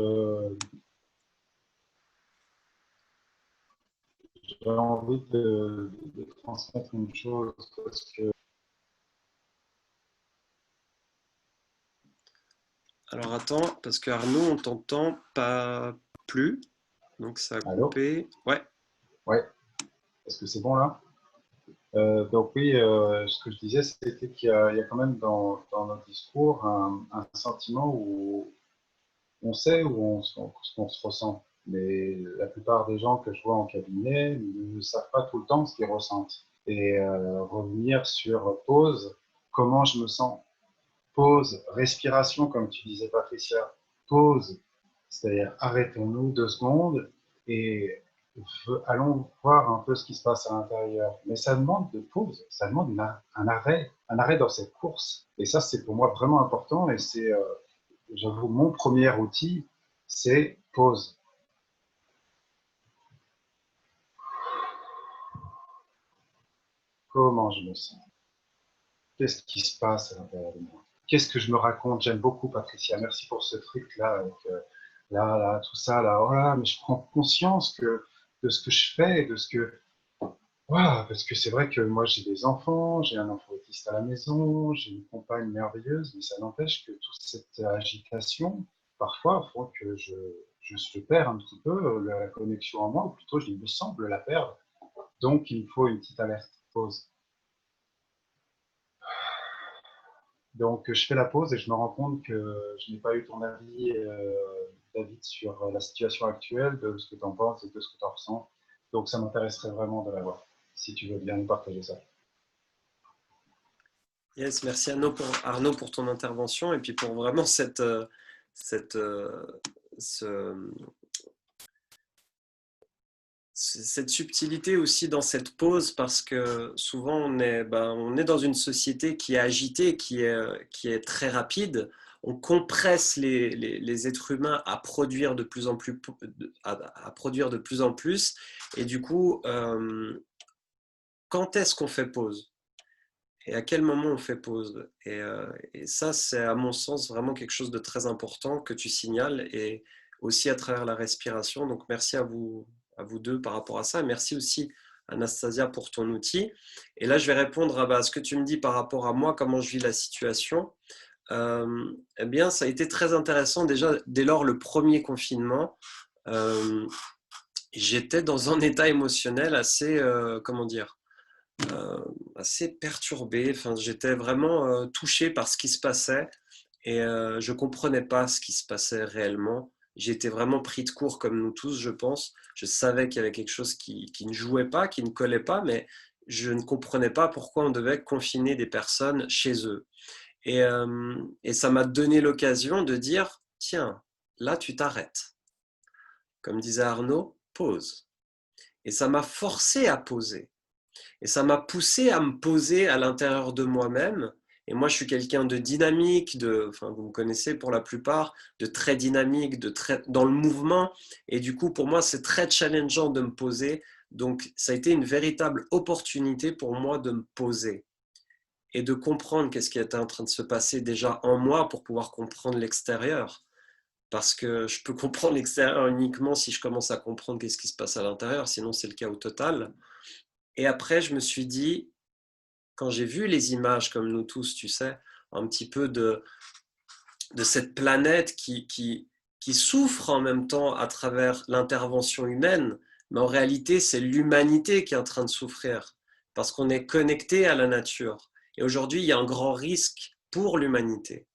envie de transmettre une chose parce que... Alors attends, parce que Arnaud, on t'entend pas plus, donc ça a coupé. Ouais. Ouais. Est-ce que c'est bon là? Donc oui, ce que je disais, c'était qu'il y a quand même dans notre discours un sentiment où on sait où ce qu'on se ressent. Mais la plupart des gens que je vois en cabinet ne savent pas tout le temps ce qu'ils ressentent. Et revenir sur pause, comment je me sens. Pause, respiration, comme tu disais Patricia. Pause, c'est-à-dire arrêtons-nous 2 secondes et allons voir un peu ce qui se passe à l'intérieur. Mais ça demande de pause, ça demande un arrêt dans cette course. Et ça, c'est pour moi vraiment important. Et c'est, j'avoue, mon premier outil, c'est pause. Comment je me sens? Qu'est-ce qui se passe à l'intérieur de moi? Qu'est-ce que je me raconte? J'aime beaucoup, Patricia. Merci pour ce truc-là, avec là, tout ça, là. Oh là, mais je prends conscience de ce que je fais, de ce que... Voilà, parce que c'est vrai que moi, j'ai des enfants, j'ai un enfant autiste à la maison, j'ai une compagne merveilleuse, mais ça n'empêche que toute cette agitation, parfois, font que je perds un petit peu la connexion en moi, ou plutôt, il me semble la perdre. Donc, il me faut une petite alerte, pause. Donc, je fais la pause et je me rends compte que je n'ai pas eu ton avis, David, sur la situation actuelle, de ce que tu en penses et de ce que tu en ressens. Donc, ça m'intéresserait vraiment de l'avoir, si tu veux bien nous partager ça. Yes, merci Arnaud pour ton intervention et puis pour vraiment cette subtilité aussi dans cette pause, parce que souvent on est dans une société qui est agitée, qui est très rapide. On compresse les êtres humains à produire de plus en plus, à produire de plus en plus. Et du coup, quand est-ce qu'on fait pause? Et à quel moment on fait pause? Et ça, c'est à mon sens vraiment quelque chose de très important que tu signales, et aussi à travers la respiration. Donc merci à vous deux par rapport à ça. Et merci aussi Anastasia pour ton outil. Et là, je vais répondre à ce que tu me dis par rapport à moi, comment je vis la situation. Eh bien, ça a été très intéressant déjà dès lors le premier confinement. J'étais dans un état émotionnel assez, comment dire, assez perturbé. Enfin, j'étais vraiment touché par ce qui se passait, et je ne comprenais pas ce qui se passait réellement. J'étais vraiment pris de court comme nous tous, je pense. Je savais qu'il y avait quelque chose qui ne jouait pas, qui ne collait pas, mais je ne comprenais pas pourquoi on devait confiner des personnes chez eux. Et ça m'a donné l'occasion de dire, tiens, là tu t'arrêtes. Comme disait Arnaud, pause. Et ça m'a forcé à poser. Et ça m'a poussé à me poser à l'intérieur de moi-même. Et moi, je suis quelqu'un de dynamique, vous me connaissez pour la plupart, de très dynamique, dans le mouvement. Et du coup, pour moi, c'est très challengeant de me poser. Donc, ça a été une véritable opportunité pour moi de me poser. et de comprendre qu'est-ce qui était en train de se passer déjà en moi pour pouvoir comprendre l'extérieur. Parce que je peux comprendre l'extérieur uniquement si je commence à comprendre qu'est-ce qui se passe à l'intérieur, sinon c'est le chaos total. Et après, je me suis dit, quand j'ai vu les images, comme nous tous, tu sais, un petit peu de cette planète qui souffre en même temps à travers l'intervention humaine, mais en réalité, c'est l'humanité qui est en train de souffrir, parce qu'on est connecté à la nature. Et aujourd'hui, il y a un grand risque pour l'humanité.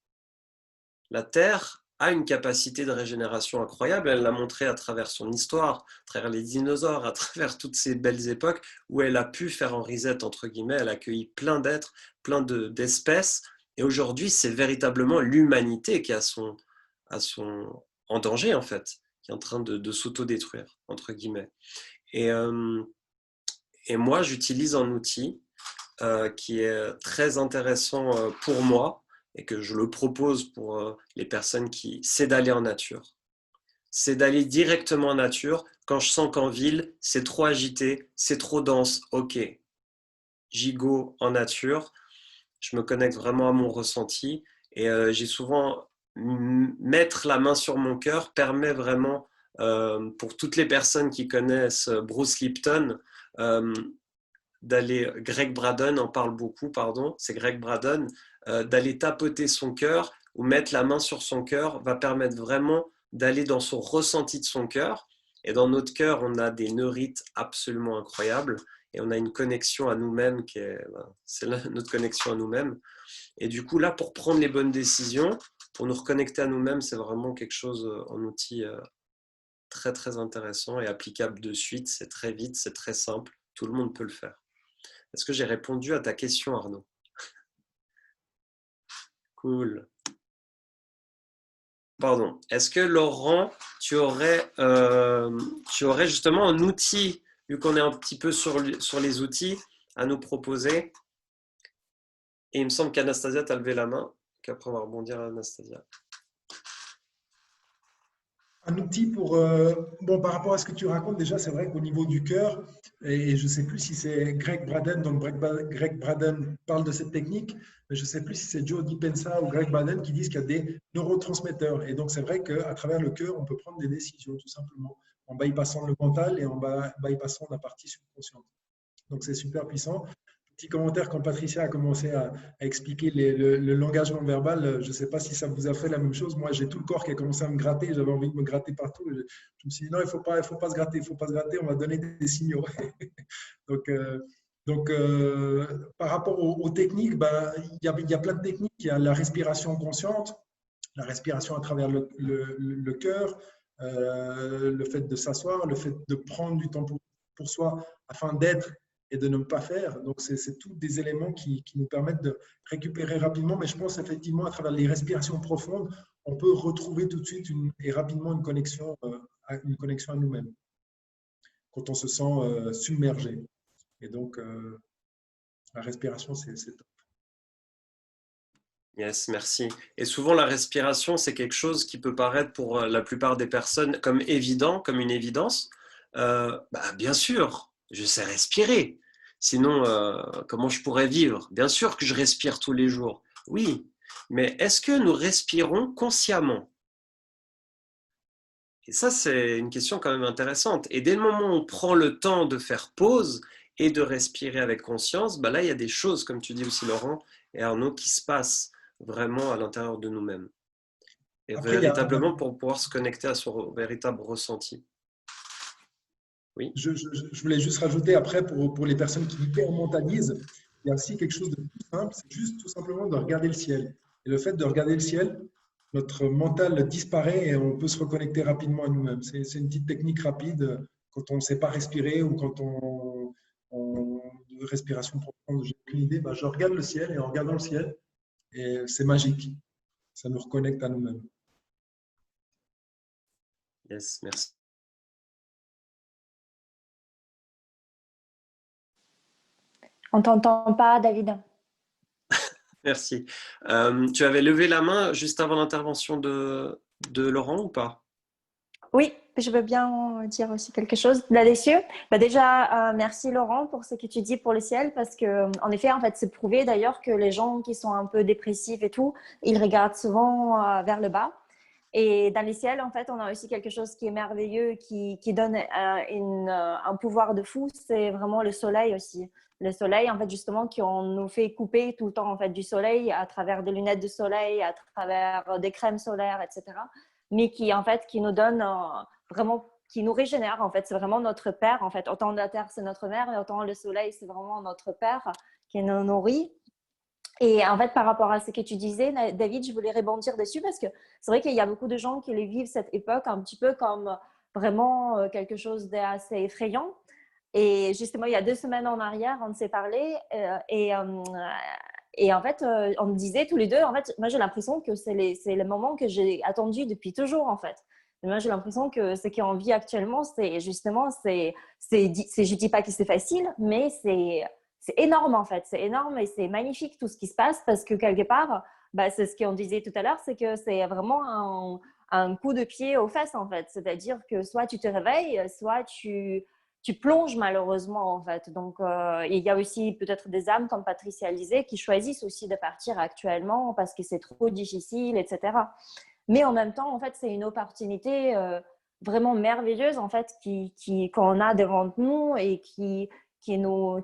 La Terre a une capacité de régénération incroyable, elle l'a montré à travers son histoire, à travers les dinosaures, à travers toutes ces belles époques où elle a pu faire un reset, entre guillemets, elle a accueilli plein d'êtres, plein d'espèces, et aujourd'hui c'est véritablement l'humanité qui est en danger en fait, qui est en train de s'autodétruire, entre guillemets. Et, et moi j'utilise un outil qui est très intéressant pour moi, et que je le propose pour les personnes c'est d'aller en nature. C'est d'aller directement en nature quand je sens qu'en ville, c'est trop agité, c'est trop dense, ok. J'y go en nature, je me connecte vraiment à mon ressenti, et j'ai souvent, mettre la main sur mon cœur permet vraiment, pour toutes les personnes qui connaissent Bruce Lipton, d'aller, Greg Braden en parle beaucoup, pardon, c'est Greg Braden, d'aller tapoter son cœur ou mettre la main sur son cœur va permettre vraiment d'aller dans son ressenti de son cœur. Et dans notre cœur, on a des neurites absolument incroyables et on a une connexion à nous-mêmes c'est notre connexion à nous-mêmes. Et du coup, là, pour prendre les bonnes décisions, pour nous reconnecter à nous-mêmes, c'est vraiment quelque chose, un outil très, très intéressant et applicable de suite. C'est très vite, c'est très simple. Tout le monde peut le faire. Est-ce que j'ai répondu à ta question, Arnaud? Cool. Pardon. Est-ce que, Laurent, tu aurais justement un outil, vu qu'on est un petit peu sur les outils, à nous proposer? Et il me semble qu'Anastasia t'a levé la main, qu'après on va rebondir à Anastasia. Un outil pour, bon, par rapport à ce que tu racontes, déjà, c'est vrai qu'au niveau du cœur, et je ne sais plus si c'est Greg Braden, donc Greg Braden parle de cette technique, mais je ne sais plus si c'est Joe Dispenza ou Greg Braden qui disent qu'il y a des neurotransmetteurs. Et donc, c'est vrai qu'à travers le cœur, on peut prendre des décisions, tout simplement, en bypassant le mental et en bypassant la partie subconsciente. Donc, c'est super puissant. Petit commentaire quand Patricia a commencé à expliquer le langage non verbal. Je ne sais pas si ça vous a fait la même chose. Moi, j'ai tout le corps qui a commencé à me gratter. J'avais envie de me gratter partout. Je me suis dit, non, il ne faut pas se gratter. Il ne faut pas se gratter. On va donner des signaux. donc, par rapport aux techniques, ben, y a plein de techniques. Il y a la respiration consciente, la respiration à travers le cœur, le fait de s'asseoir, le fait de prendre du temps pour soi afin d'être et de ne pas faire. Donc, c'est tous des éléments qui nous permettent de récupérer rapidement. Mais je pense effectivement, à travers les respirations profondes, on peut retrouver tout de suite et rapidement une connexion à nous-mêmes quand on se sent submergé. Et donc, la respiration, c'est top. Yes, merci. Et souvent, la respiration, c'est quelque chose qui peut paraître pour la plupart des personnes comme évident, comme une évidence. Bien sûr, je sais respirer. Sinon, comment je pourrais vivre? Bien sûr que je respire tous les jours. Oui, mais est-ce que nous respirons consciemment? Et ça, c'est une question quand même intéressante. Et dès le moment où on prend le temps de faire pause et de respirer avec conscience, là, il y a des choses, comme tu dis aussi, Laurent et Arnaud, qui se passent vraiment à l'intérieur de nous-mêmes. Et après, véritablement pour pouvoir se connecter à son véritable ressenti. Oui. Je voulais juste rajouter après, pour les personnes qui hypermentalisent, il y a aussi quelque chose de tout simple, c'est juste tout simplement de regarder le ciel. Et le fait de regarder le ciel, notre mental disparaît et on peut se reconnecter rapidement à nous-mêmes. C'est une petite technique rapide quand on ne sait pas respirer ou quand on respiration profonde, j'ai aucune idée, je regarde le ciel et en regardant le ciel, et c'est magique. Ça nous reconnecte à nous-mêmes. Yes, merci. On ne t'entend pas, David. Merci. Tu avais levé la main juste avant l'intervention de Laurent ou pas? Oui, je veux bien dire aussi quelque chose là-dessus. Bah déjà, merci Laurent pour ce que tu dis pour le ciel, parce que en effet, en fait, c'est prouvé d'ailleurs que les gens qui sont un peu dépressifs et tout, ils regardent souvent vers le bas. Et dans les ciels, en fait, on a aussi quelque chose qui est merveilleux, qui donne un pouvoir de fou, c'est vraiment le soleil aussi. Le soleil, en fait, justement, qu'on nous fait couper tout le temps en fait, du soleil à travers des lunettes de soleil, à travers des crèmes solaires, etc. Mais qui, en fait, qui nous donne vraiment, qui nous régénère, en fait. C'est vraiment notre père, en fait. Autant la terre, c'est notre mère, et autant le soleil, c'est vraiment notre père qui nous nourrit. Et en fait, par rapport à ce que tu disais, David, je voulais rebondir dessus parce que c'est vrai qu'il y a beaucoup de gens qui les vivent cette époque un petit peu comme vraiment quelque chose d'assez effrayant. Et justement, il y a 2 semaines en arrière, on s'est parlé et en fait, on me disait tous les deux, en fait, moi j'ai l'impression que c'est le moment que j'ai attendu depuis toujours, en fait. Et moi j'ai l'impression que ce qu'on vit actuellement, c'est justement, je dis pas que c'est facile, mais c'est énorme en fait, c'est énorme et c'est magnifique tout ce qui se passe parce que quelque part, bah, c'est ce qu'on disait tout à l'heure, c'est que c'est vraiment un coup de pied aux fesses en fait. C'est-à-dire que soit tu te réveilles, soit tu plonges malheureusement en fait. Donc il y a aussi peut-être des âmes comme Patricia Lisée qui choisissent aussi de partir actuellement parce que c'est trop difficile, etc. Mais en même temps, en fait, c'est une opportunité vraiment merveilleuse en fait qu'on a devant nous et qui nous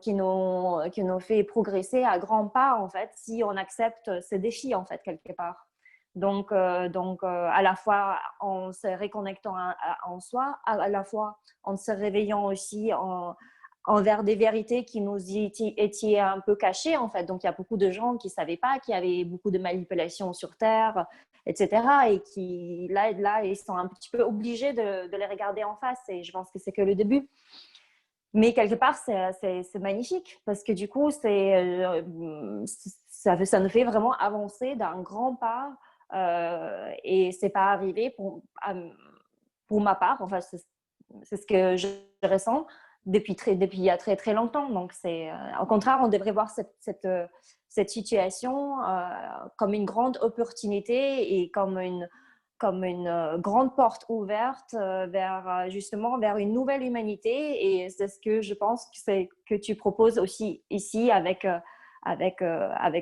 fait progresser à grands pas, en fait, si on accepte ces défis, en fait, quelque part. Donc à la fois en se reconnectant en soi, à la fois en se réveillant aussi envers des vérités qui nous étaient un peu cachées, en fait. Donc, il y a beaucoup de gens qui ne savaient pas qu'il y avait beaucoup de manipulations sur Terre, etc. Et qui, là, ils sont un petit peu obligés de les regarder en face. Et je pense que c'est que le début. Mais quelque part, c'est magnifique parce que du coup, ça nous fait vraiment avancer d'un grand pas et c'est pas arrivé pour ma part. Enfin, c'est ce que je ressens depuis il y a très, très longtemps. Donc, au contraire, on devrait voir cette situation comme une grande opportunité et comme une grande porte ouverte vers justement vers une nouvelle humanité et c'est ce que je pense que tu proposes aussi ici avec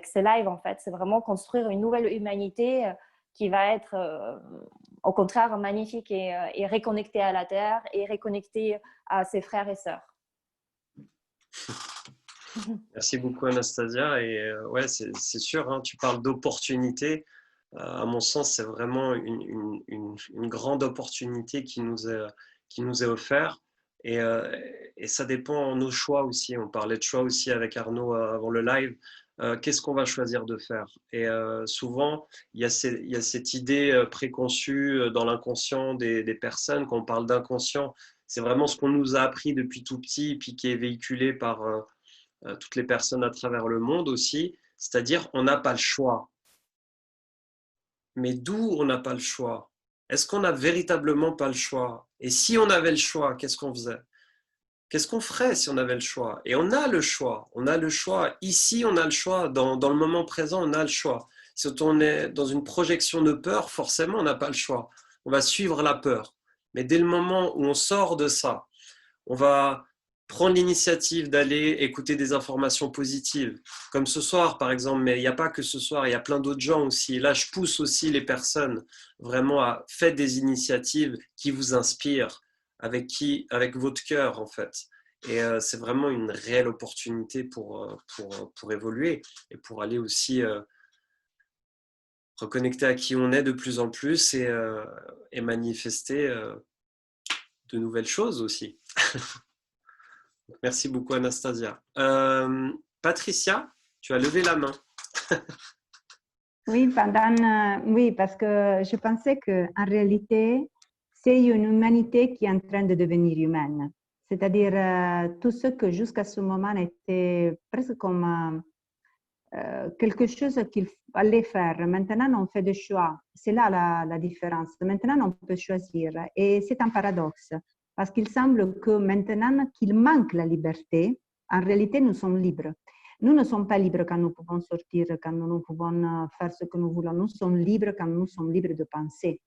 ces lives en fait. C'est vraiment construire une nouvelle humanité qui va être au contraire magnifique et reconnectée à la Terre et reconnectée à ses frères et sœurs. Merci beaucoup Anastasia. Et ouais, c'est sûr, hein, tu parles d'opportunité. À mon sens, c'est vraiment une grande opportunité qui nous est offerte. Et ça dépend de nos choix aussi. On parlait de choix aussi avec Arnaud avant le live. Qu'est-ce qu'on va choisir de faire? Et souvent, il y a cette idée préconçue dans l'inconscient des personnes. Quand on parle d'inconscient, c'est vraiment ce qu'on nous a appris depuis tout petit, puis qui est véhiculé par toutes les personnes à travers le monde aussi. C'est-à-dire, on n'a pas le choix. Mais d'où on n'a pas le choix? Est-ce qu'on n'a véritablement pas le choix? Et si on avait le choix, qu'est-ce qu'on faisait? Qu'est-ce qu'on ferait si on avait le choix? Et on a le choix. On a le choix. Ici, on a le choix. Dans le moment présent, on a le choix. Si on est dans une projection de peur, forcément, on n'a pas le choix. On va suivre la peur. Mais dès le moment où on sort de ça, on va prendre l'initiative d'aller écouter des informations positives, comme ce soir par exemple, mais il n'y a pas que ce soir, il y a plein d'autres gens aussi. Là, je pousse aussi les personnes vraiment à faire des initiatives qui vous inspirent, avec votre cœur en fait. Et c'est vraiment une réelle opportunité pour évoluer et pour aller aussi reconnecter à qui on est de plus en plus et manifester de nouvelles choses aussi. Merci beaucoup Anastasia. Patricia, tu as levé la main. Oui, oui, parce que je pensais qu'en réalité, c'est une humanité qui est en train de devenir humaine. C'est-à-dire tout ce que jusqu'à ce moment était presque comme quelque chose qu'il fallait faire. Maintenant, on fait des choix. C'est là la différence. Maintenant, on peut choisir. Et c'est un paradoxe. Parce qu'il semble que maintenant qu'il manque la liberté, en réalité, nous sommes libres. Nous ne sommes pas libres quand nous pouvons sortir, quand nous pouvons faire ce que nous voulons. Nous sommes libres quand nous sommes libres de penser.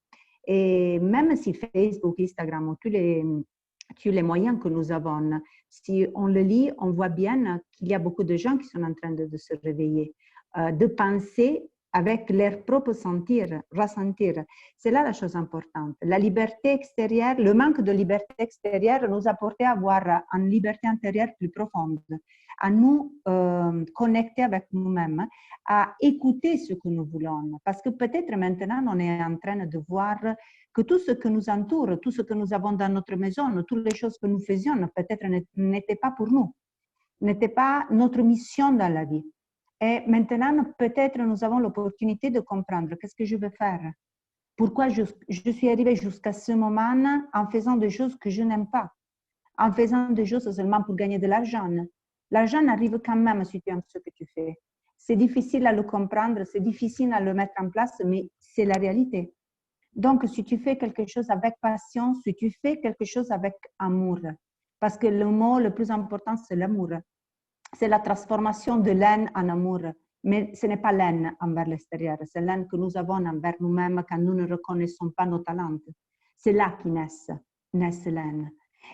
Et même si Facebook, Instagram ou tous les moyens que nous avons, si on le lit, on voit bien qu'il y a beaucoup de gens qui sont en train de se réveiller, de penser avec leur propre ressentir. C'est là la chose importante. La liberté extérieure, le manque de liberté extérieure nous a porté à avoir une liberté intérieure plus profonde, à nous connecter avec nous-mêmes, à écouter ce que nous voulons. Parce que peut-être maintenant, on est en train de voir que tout ce que nous entoure, tout ce que nous avons dans notre maison, toutes les choses que nous faisions, peut-être n'étaient pas pour nous, n'étaient pas notre mission dans la vie. Et maintenant, peut-être nous avons l'opportunité de comprendre qu'est-ce que je veux faire. Pourquoi je suis arrivée jusqu'à ce moment en faisant des choses que je n'aime pas, en faisant des choses seulement pour gagner de l'argent. L'argent arrive quand même si tu aimes ce que tu fais. C'est difficile à le comprendre, c'est difficile à le mettre en place, mais c'est la réalité. Donc, si tu fais quelque chose avec passion, si tu fais quelque chose avec amour, parce que le mot le plus important, c'est l'amour. C'est la transformation de l'haine en amour. Mais ce n'est pas l'haine envers l'extérieur, c'est l'haine que nous avons envers nous-mêmes quand nous ne reconnaissons pas nos talents. C'est là qui naissent l'haine.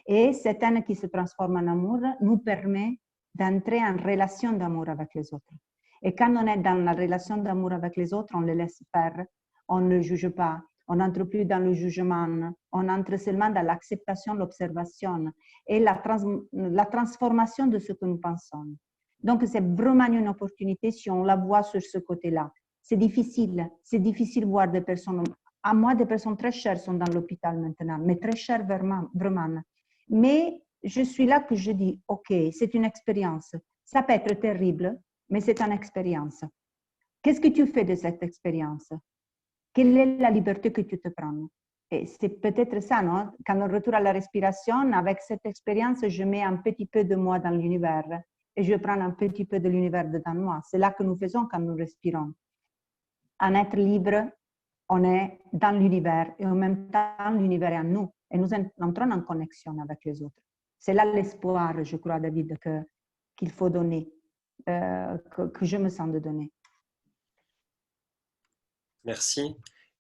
Et cette haine qui se transforme en amour nous permet d'entrer en relation d'amour avec les autres. Et quand on est dans la relation d'amour avec les autres, on les laisse faire, on ne juge pas, on n'entre plus dans le jugement, on entre seulement dans l'acceptation, l'observation et la transformation de ce que nous pensons. Donc, c'est vraiment une opportunité si on la voit sur ce côté-là. C'est difficile de voir des personnes, à moi, des personnes très chères sont dans l'hôpital maintenant, mais très chères vraiment. Mais je suis là que je dis, OK, c'est une expérience. Ça peut être terrible, mais c'est une expérience. Qu'est-ce que tu fais de cette expérience? Quelle est la liberté que tu te prends? Et c'est peut-être ça, non? Quand on retourne à la respiration, avec cette expérience, je mets un petit peu de moi dans l'univers et je prends un petit peu de l'univers dedans moi. C'est là que nous faisons quand nous respirons. En être libre, on est dans l'univers et en même temps, l'univers est en nous et nous entrons en connexion avec les autres. C'est là l'espoir, je crois, David, qu'il faut donner, que je me sens de donner. Merci.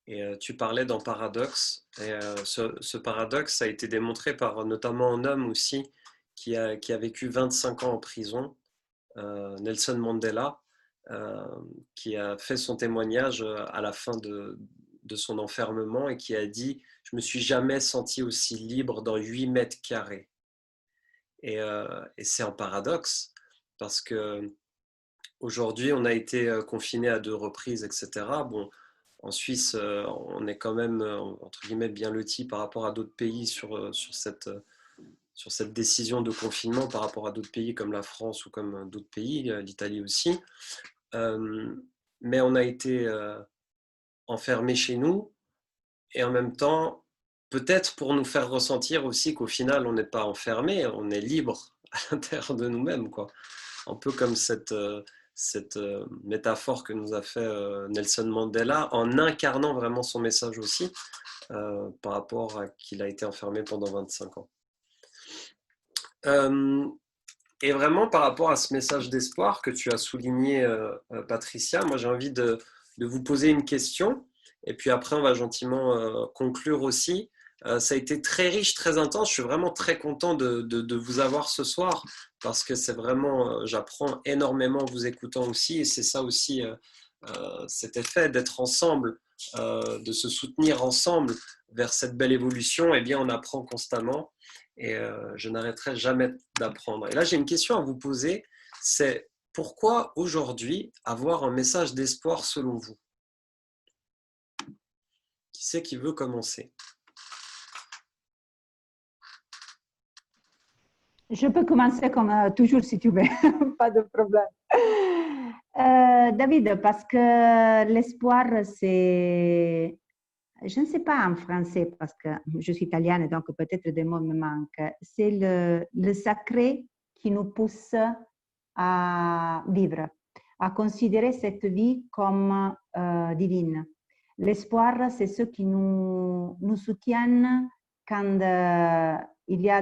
Et tu parlais d'un paradoxe. Et ce paradoxe a été démontré par notamment un homme aussi qui a vécu 25 ans en prison, Nelson Mandela, qui a fait son témoignage à la fin de son enfermement et qui a dit « Je ne me suis jamais senti aussi libre dans 8 mètres carrés ». Et c'est un paradoxe parce que aujourd'hui, on a été confiné à 2 reprises, etc. Bon, en Suisse, on est quand même, entre guillemets, bien loti par rapport à d'autres pays sur cette décision de confinement, par rapport à d'autres pays comme la France ou comme d'autres pays, l'Italie aussi. Mais on a été enfermés chez nous et en même temps, peut-être pour nous faire ressentir aussi qu'au final, on n'est pas enfermé, on est libre à l'intérieur de nous-mêmes, quoi. Un peu comme cette métaphore que nous a fait Nelson Mandela en incarnant vraiment son message aussi par rapport à qu'il a été enfermé pendant 25 ans. Et vraiment par rapport à ce message d'espoir que tu as souligné, Patricia, moi j'ai envie de vous poser une question et puis après on va gentiment conclure aussi. Ça a été très riche, très intense. Je suis vraiment très content de vous avoir ce soir parce que c'est vraiment, j'apprends énormément en vous écoutant aussi et c'est ça aussi cet effet d'être ensemble, de se soutenir ensemble vers cette belle évolution. Eh bien, on apprend constamment et je n'arrêterai jamais d'apprendre. Et là, j'ai une question à vous poser, c'est pourquoi aujourd'hui avoir un message d'espoir selon vous? Qui c'est qui veut commencer? Je peux commencer comme toujours si tu veux, pas de problème. David, parce que l'espoir, c'est, je ne sais pas en français parce que je suis italienne donc peut-être des mots me manquent, c'est le sacré qui nous pousse à vivre, à considérer cette vie comme divine. L'espoir, c'est ce qui nous soutiennent quand il y a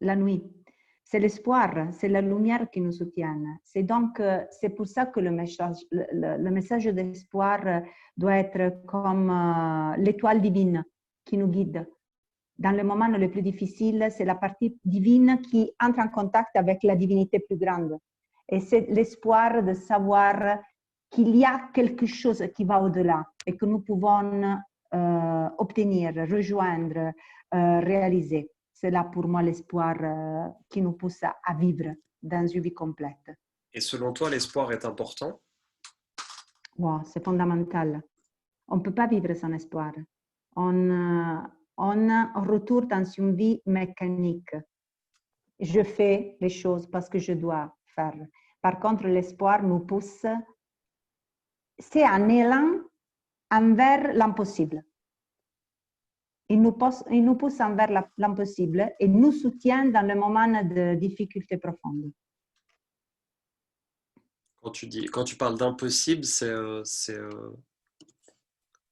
la nuit. c'est l'espoir, c'est la lumière qui nous soutient. C'est donc, c'est pour ça que le message d'espoir doit être comme l'étoile divine qui nous guide. Dans le moment le plus difficile, c'est la partie divine qui entre en contact avec la divinité plus grande. Et c'est l'espoir de savoir qu'il y a quelque chose qui va au-delà et que nous pouvons obtenir, rejoindre, réaliser. C'est là pour moi l'espoir qui nous pousse à vivre dans une vie complète. Et selon toi, l'espoir est important? Wow, c'est fondamental. On ne peut pas vivre sans espoir. On retourne dans une vie mécanique. Je fais les choses parce que je dois faire. Par contre, l'espoir nous pousse, c'est un élan envers l'impossible. Il nous pousse envers l'impossible et nous soutient dans le moment de difficultés profondes. Quand tu parles d'impossible,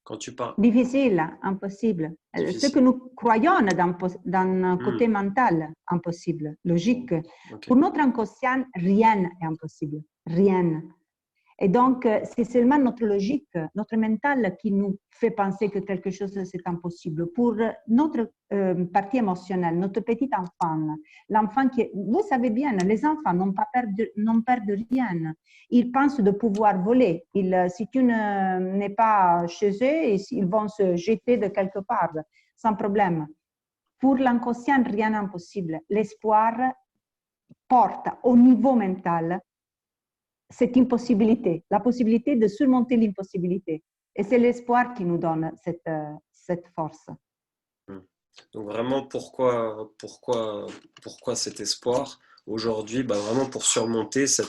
quand tu parles... Difficile, impossible. Difficile. Ce que nous croyons dans côté mental, impossible, logique. Okay. Pour notre inconscient, rien n'est impossible. Rien. Et donc, c'est seulement notre logique, notre mental qui nous fait penser que quelque chose c'est impossible. Pour notre partie émotionnelle, notre petit enfant, l'enfant qui... Vous savez bien, les enfants n'ont peur de rien. Ils pensent de pouvoir voler. Si tu n'es pas chez eux, ils vont se jeter de quelque part, sans problème. Pour l'inconscient, rien n'est impossible. L'espoir porte au niveau mental cette impossibilité, la possibilité de surmonter l'impossibilité. Et c'est l'espoir qui nous donne cette force. Donc vraiment, pourquoi cet espoir aujourd'hui? Vraiment pour surmonter ce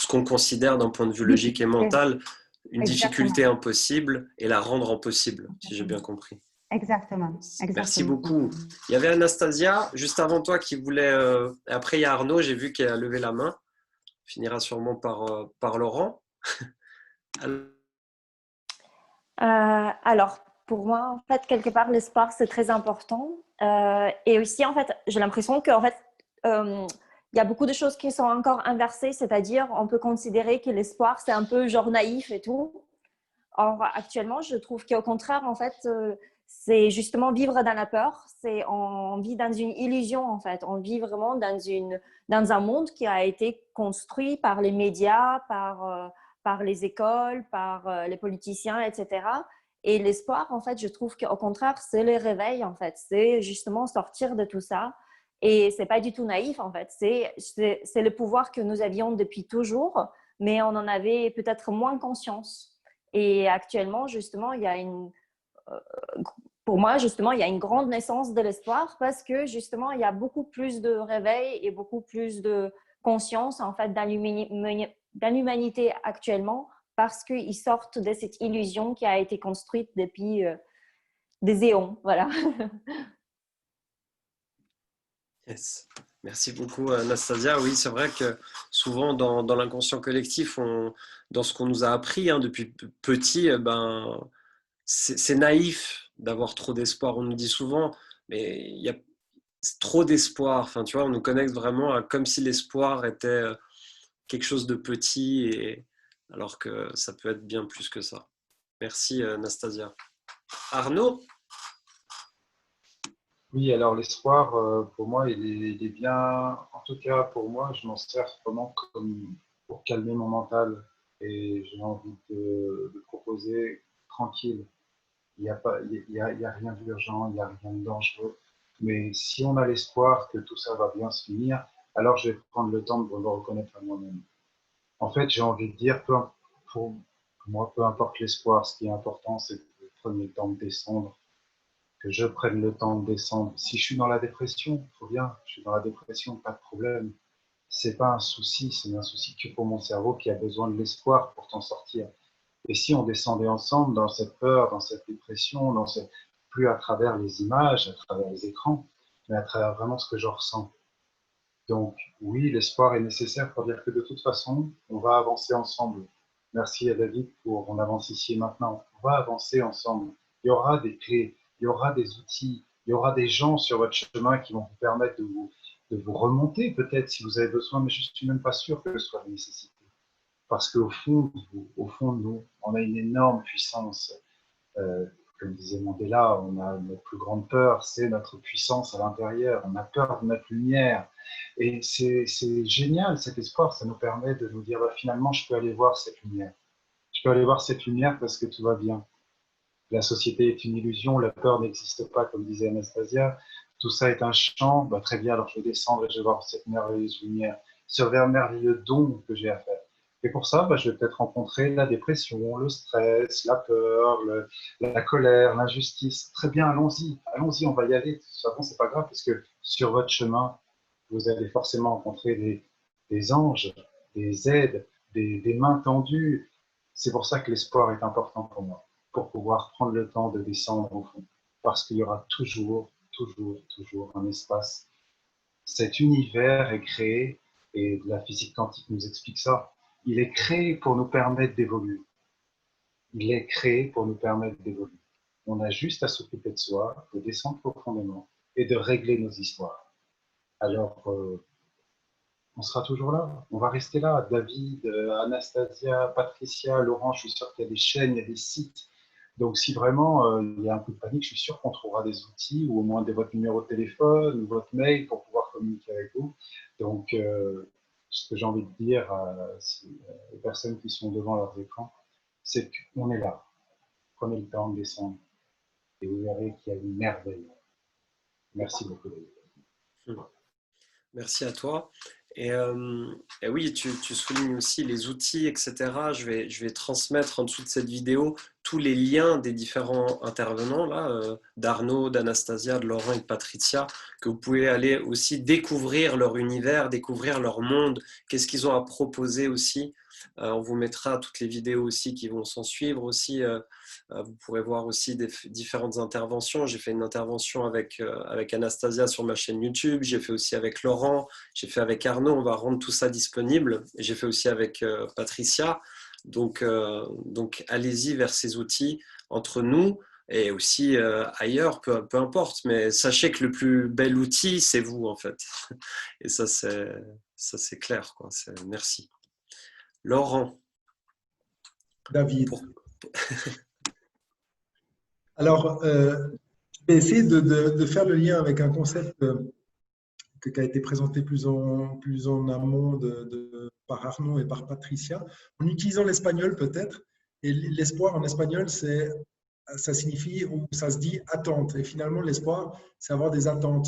qu'on considère d'un point de vue logique et mental, une difficulté impossible et la rendre en possible, si j'ai bien compris. Exactement. Merci beaucoup. Il y avait Anastasia, juste avant toi, qui voulait... Après, il y a Arnaud, j'ai vu qu'elle a levé la main. Finira sûrement par Laurent. Alors, pour moi, en fait, quelque part, l'espoir, c'est très important. Et aussi, en fait, j'ai l'impression qu'en fait, il y a beaucoup de choses qui sont encore inversées, c'est-à-dire, on peut considérer que l'espoir, c'est un peu genre naïf et tout. Or, actuellement, je trouve qu'au contraire, en fait, c'est justement vivre dans la peur. On vit dans une illusion, en fait. On vit vraiment dans un monde qui a été construit par les médias, par les écoles, par les politiciens, etc. Et l'espoir, en fait, je trouve qu'au contraire, c'est le réveil, en fait. C'est justement sortir de tout ça. Et c'est pas du tout naïf, en fait. C'est le pouvoir que nous avions depuis toujours, mais on en avait peut-être moins conscience. Et actuellement, justement, pour moi, justement, il y a une grande naissance de l'espoir parce que, justement, il y a beaucoup plus de réveil et beaucoup plus de conscience, en fait, dans l'humanité actuellement parce qu'ils sortent de cette illusion qui a été construite depuis des éons. Voilà. Yes. Merci beaucoup, Anastasia. Oui, c'est vrai que souvent, dans l'inconscient collectif, dans ce qu'on nous a appris depuis petit, c'est naïf d'avoir trop d'espoir. On nous dit souvent, mais il y a trop d'espoir. Enfin, tu vois, on nous connecte vraiment à comme si l'espoir était quelque chose de petit, alors que ça peut être bien plus que ça. Merci, Anastasia. Arnaud? Oui, alors l'espoir, pour moi, il est bien, en tout cas pour moi, je m'en sers vraiment comme pour calmer mon mental et j'ai envie de proposer tranquille. Il n'y a pas, il y a rien d'urgent, il n'y a rien de dangereux. Mais si on a l'espoir que tout ça va bien se finir, alors je vais prendre le temps de me reconnaître à moi-même. En fait, j'ai envie de dire, pour moi, peu importe l'espoir, ce qui est important, c'est que je prenne le temps de descendre, que je prenne le temps de descendre. Si je suis dans la dépression, il faut bien, je suis dans la dépression, pas de problème. C'est pas un souci, c'est un souci que pour mon cerveau qui a besoin de l'espoir pour t'en sortir. Et si on descendait ensemble dans cette peur, dans cette dépression, plus à travers les images, à travers les écrans, mais à travers vraiment ce que je ressens. Donc oui, l'espoir est nécessaire pour dire que de toute façon, on va avancer ensemble. Merci à David pour on avance ici et maintenant. On va avancer ensemble. Il y aura des clés, il y aura des outils, il y aura des gens sur votre chemin qui vont vous permettre de vous remonter peut-être si vous avez besoin, mais je ne suis même pas sûr que ce soit une nécessité. Parce qu'au fond, au fond de nous, on a une énorme puissance. Comme disait Mandela, on a notre plus grande peur, c'est notre puissance à l'intérieur. On a peur de notre lumière. Et c'est génial cet espoir, ça nous permet de nous dire bah, finalement, je peux aller voir cette lumière. Je peux aller voir cette lumière parce que tout va bien. La société est une illusion, la peur n'existe pas, comme disait Anastasia. Tout ça est un champ. Bah, très bien, alors je vais descendre et je vais voir cette merveilleuse lumière, ce merveilleux don que j'ai à faire. Et pour ça, bah, je vais peut-être rencontrer la dépression, le stress, la peur, la colère, l'injustice. Très bien, allons-y, allons-y, on va y aller. De toute façon, c'est pas grave, parce que sur votre chemin, vous allez forcément rencontrer des anges, des aides, des mains tendues. C'est pour ça que l'espoir est important pour moi, pour pouvoir prendre le temps de descendre au fond. Parce qu'il y aura toujours, toujours, toujours un espace. Cet univers est créé, et la physique quantique nous explique ça, il est créé pour nous permettre d'évoluer. Il est créé pour nous permettre d'évoluer. On a juste à s'occuper de soi, de descendre profondément et de régler nos histoires. Alors, on sera toujours là. On va rester là. David, Anastasia, Patricia, Laurent, je suis sûr qu'il y a des chaînes, il y a des sites. Donc, si vraiment il y a un coup de panique, je suis sûr qu'on trouvera des outils ou au moins votre numéro de téléphone ou votre mail pour pouvoir communiquer avec vous. Donc, ce que j'ai envie de dire aux personnes qui sont devant leurs écrans, c'est qu'on est là. Prenez le temps de descendre et vous verrez qu'il y a une merveille. Merci beaucoup, David. Merci à toi. Et oui, tu soulignes aussi les outils, etc. Je vais transmettre en dessous de cette vidéo tous les liens des différents intervenants, là, d'Arnaud, d'Anastasia, de Laurent et de Patricia, que vous pouvez aller aussi découvrir leur univers, découvrir leur monde, qu'est-ce qu'ils ont à proposer aussi. On vous mettra toutes les vidéos aussi qui vont s'en suivre aussi. Vous pourrez voir aussi des différentes interventions. J'ai fait une intervention avec Anastasia sur ma chaîne YouTube. J'ai fait aussi avec Laurent. J'ai fait avec Arnaud. On va rendre tout ça disponible. J'ai fait aussi avec Patricia. Donc allez-y vers ces outils entre nous et aussi ailleurs, peu importe. Mais sachez que le plus bel outil, c'est vous en fait. Et ça, c'est clair, quoi. Merci. Laurent. David. Alors, je vais essayer de faire le lien avec un concept qui a été présenté plus en amont par Arnaud et par Patricia, en utilisant l'espagnol peut-être. Et l'espoir en espagnol, ça signifie, ou ça se dit attente. Et finalement, l'espoir, c'est avoir des attentes.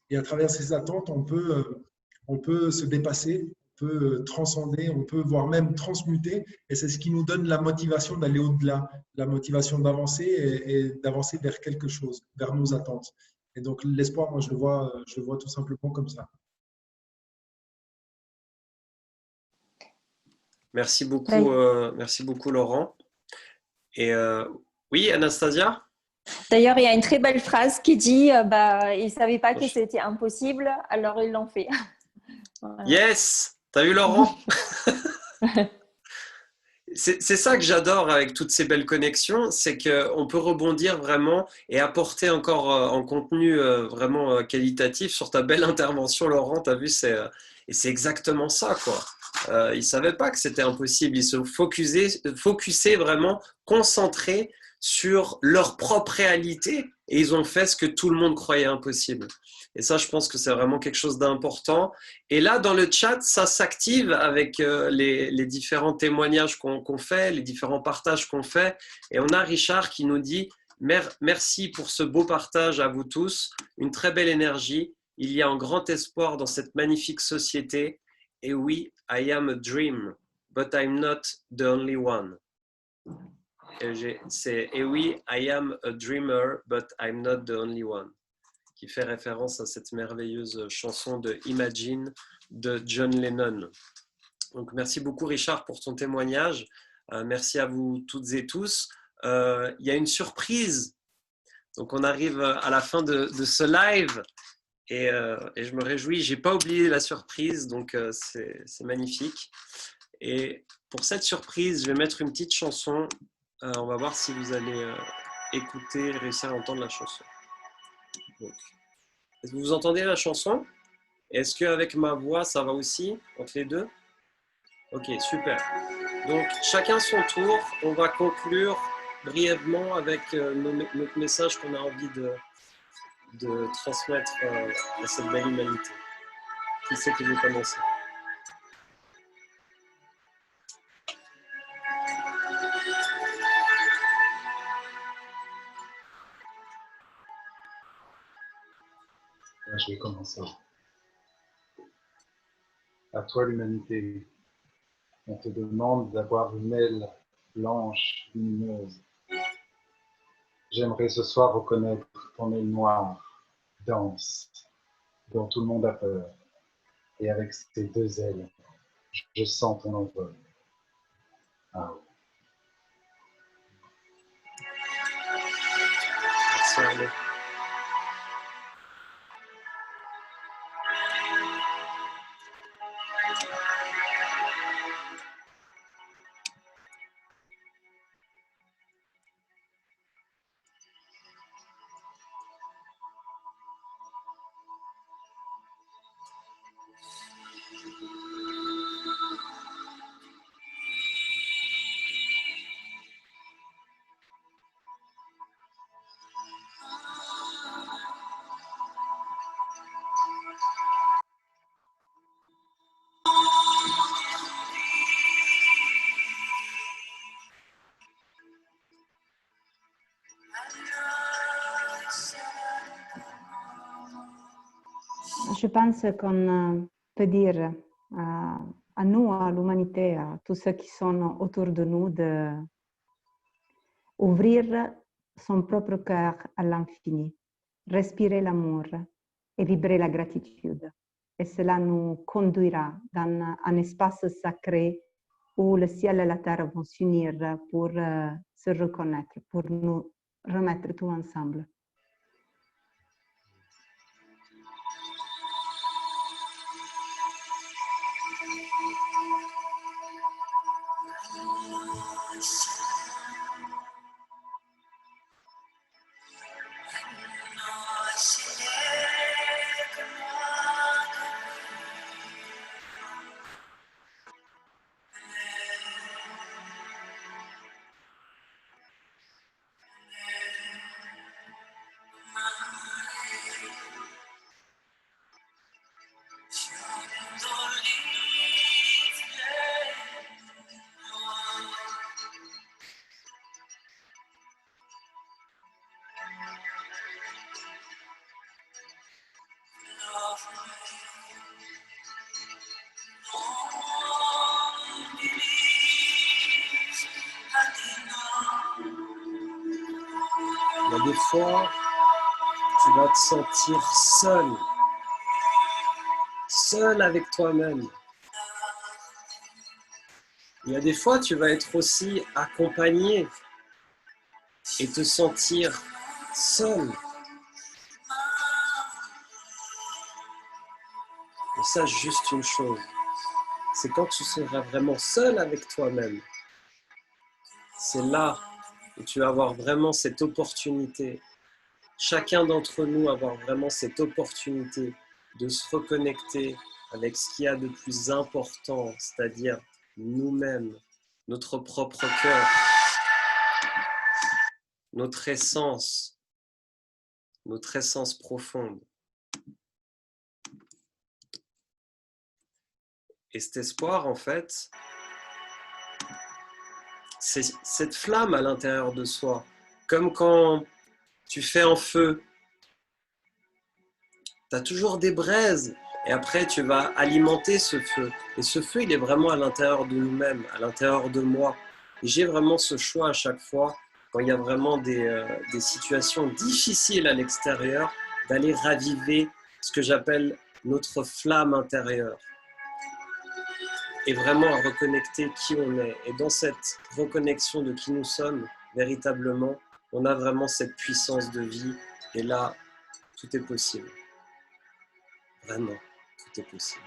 Et à travers ces attentes, on peut se dépasser, on peut transcender, on peut voire même transmuter. Et c'est ce qui nous donne la motivation d'aller au-delà, la motivation d'avancer et d'avancer vers quelque chose, vers nos attentes. Et donc, l'espoir, moi, je le vois tout simplement comme ça. Merci beaucoup, Laurent. Et oui, Anastasia? D'ailleurs, il y a une très belle phrase qui dit ils ne savaient pas que c'était impossible, alors ils l'ont fait. Voilà. Yes! T'as vu, Laurent? C'est ça que j'adore avec toutes ces belles connexions, c'est qu'on peut rebondir vraiment et apporter encore en contenu vraiment qualitatif sur ta belle intervention, Laurent. Tu as vu, et c'est exactement ça, quoi. Ils ne savaient pas que c'était impossible. Ils se focusaient vraiment, concentrés sur leur propre réalité et ils ont fait ce que tout le monde croyait impossible. Et ça, je pense que c'est vraiment quelque chose d'important. Et là, dans le chat, ça s'active avec les différents témoignages qu'on fait, les différents partages qu'on fait. Et on a Richard qui nous dit « Merci pour ce beau partage à vous tous, une très belle énergie. Il y a un grand espoir dans cette magnifique société. Et oui, I am a dream, but I'm not the only one. » Et oui, I am a dreamer, but I'm not the only one, qui fait référence à cette merveilleuse chanson de Imagine de John Lennon. Donc, merci beaucoup Richard pour ton témoignage. Merci à vous toutes et tous. Il y a une surprise. Donc, on arrive à la fin de ce live et je me réjouis. Je n'ai pas oublié la surprise, donc c'est magnifique. Et pour cette surprise, je vais mettre une petite chanson. On va voir si vous allez écouter, réussir à entendre la chanson. Donc, est-ce que vous entendez la chanson? Est-ce qu'avec ma voix, ça va aussi entre les deux? Ok, super. Donc, chacun son tour. On va conclure brièvement avec notre message qu'on a envie de transmettre à cette belle humanité. Qui c'est qui veut commencer? Je vais commencer. À toi l'humanité, on te demande d'avoir une aile blanche, lumineuse. J'aimerais ce soir reconnaître ton aile noire, dense, dont tout le monde a peur. Et avec ces deux ailes, je sens ton envol. Ah oui. Merci Arnaud. Je pense qu'on peut dire à nous, à l'humanité, à tous ceux qui sont autour de nous, d'ouvrir son propre cœur à l'infini, respirer l'amour et vibrer la gratitude. Et cela nous conduira dans un espace sacré où le ciel et la terre vont s'unir pour se reconnaître, pour nous remettre tout ensemble. Il y a des fois, tu vas te sentir seul avec toi-même. Il y a des fois, tu vas être aussi accompagné et te sentir seul. Mais sache juste une chose, c'est quand tu seras vraiment seul avec toi-même, c'est là où tu vas avoir vraiment cette opportunité, chacun d'entre nous avoir vraiment cette opportunité de se reconnecter avec ce qu'il y a de plus important, c'est-à-dire nous-mêmes, notre propre cœur, notre essence profonde. Et cet espoir, en fait, c'est cette flamme à l'intérieur de soi. Comme quand tu fais un feu, tu as toujours des braises et après tu vas alimenter ce feu. Et ce feu, il est vraiment à l'intérieur de nous-mêmes, à l'intérieur de moi. Et j'ai vraiment ce choix à chaque fois, quand il y a vraiment des situations difficiles à l'extérieur, d'aller raviver ce que j'appelle notre flamme intérieure. Et vraiment à reconnecter qui on est. Et dans cette reconnexion de qui nous sommes, véritablement, on a vraiment cette puissance de vie. Et là, tout est possible. Vraiment, tout est possible.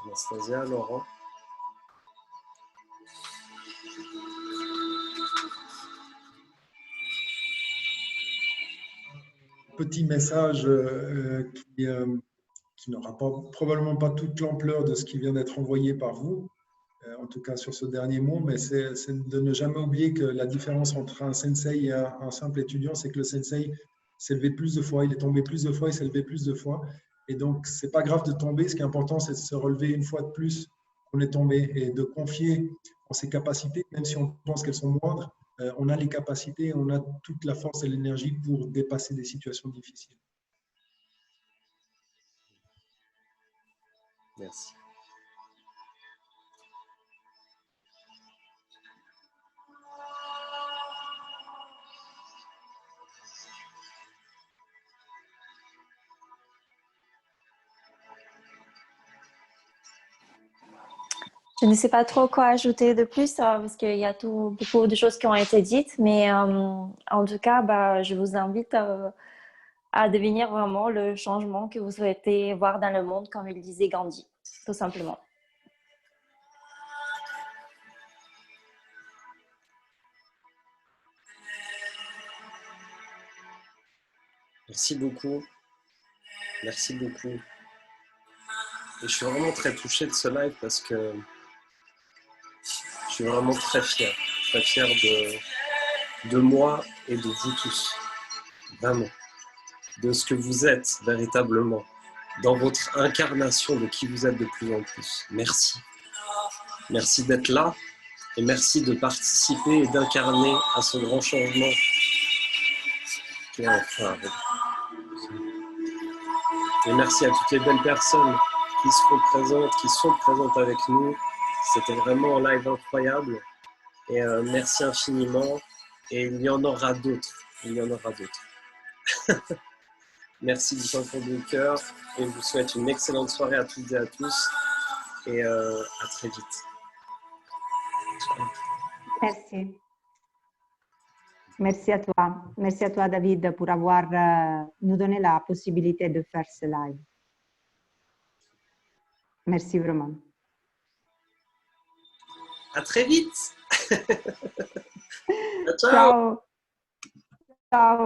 Anastasia, Laurent. Petit message qui n'aura probablement pas toute l'ampleur de ce qui vient d'être envoyé par vous, en tout cas sur ce dernier mot, mais c'est de ne jamais oublier que la différence entre un sensei et un simple étudiant, c'est que le sensei s'est levé plus de fois, il est tombé plus de fois, il s'est levé plus de fois. Et donc, ce n'est pas grave de tomber, ce qui est important, c'est de se relever une fois de plus qu'on est tombé et de confier en ses capacités, même si on pense qu'elles sont moindres. On a les capacités, on a toute la force et l'énergie pour dépasser des situations difficiles. Merci. Je ne sais pas trop quoi ajouter de plus parce qu'il y a beaucoup de choses qui ont été dites, mais en tout cas, je vous invite à devenir vraiment le changement que vous souhaitez voir dans le monde, comme il disait Gandhi, tout simplement. Merci beaucoup. Merci beaucoup. Et je suis vraiment très touché de ce live parce que je suis vraiment très fier de moi et de vous tous, vraiment, de ce que vous êtes véritablement, dans votre incarnation de qui vous êtes de plus en plus. Merci. Merci d'être là et merci de participer et d'incarner à ce grand changement qui est en train d'arriver. Et merci à toutes les belles personnes qui sont présentes avec nous. C'était vraiment un live incroyable. Et merci infiniment. Et il y en aura d'autres. Il y en aura d'autres. Merci du fond du cœur. Et je vous souhaite une excellente soirée à toutes et à tous. Et à très vite. Merci. Merci à toi. Merci à toi, David, pour avoir nous donné la possibilité de faire ce live. Merci vraiment. À très vite. Ciao. Ciao. Ciao.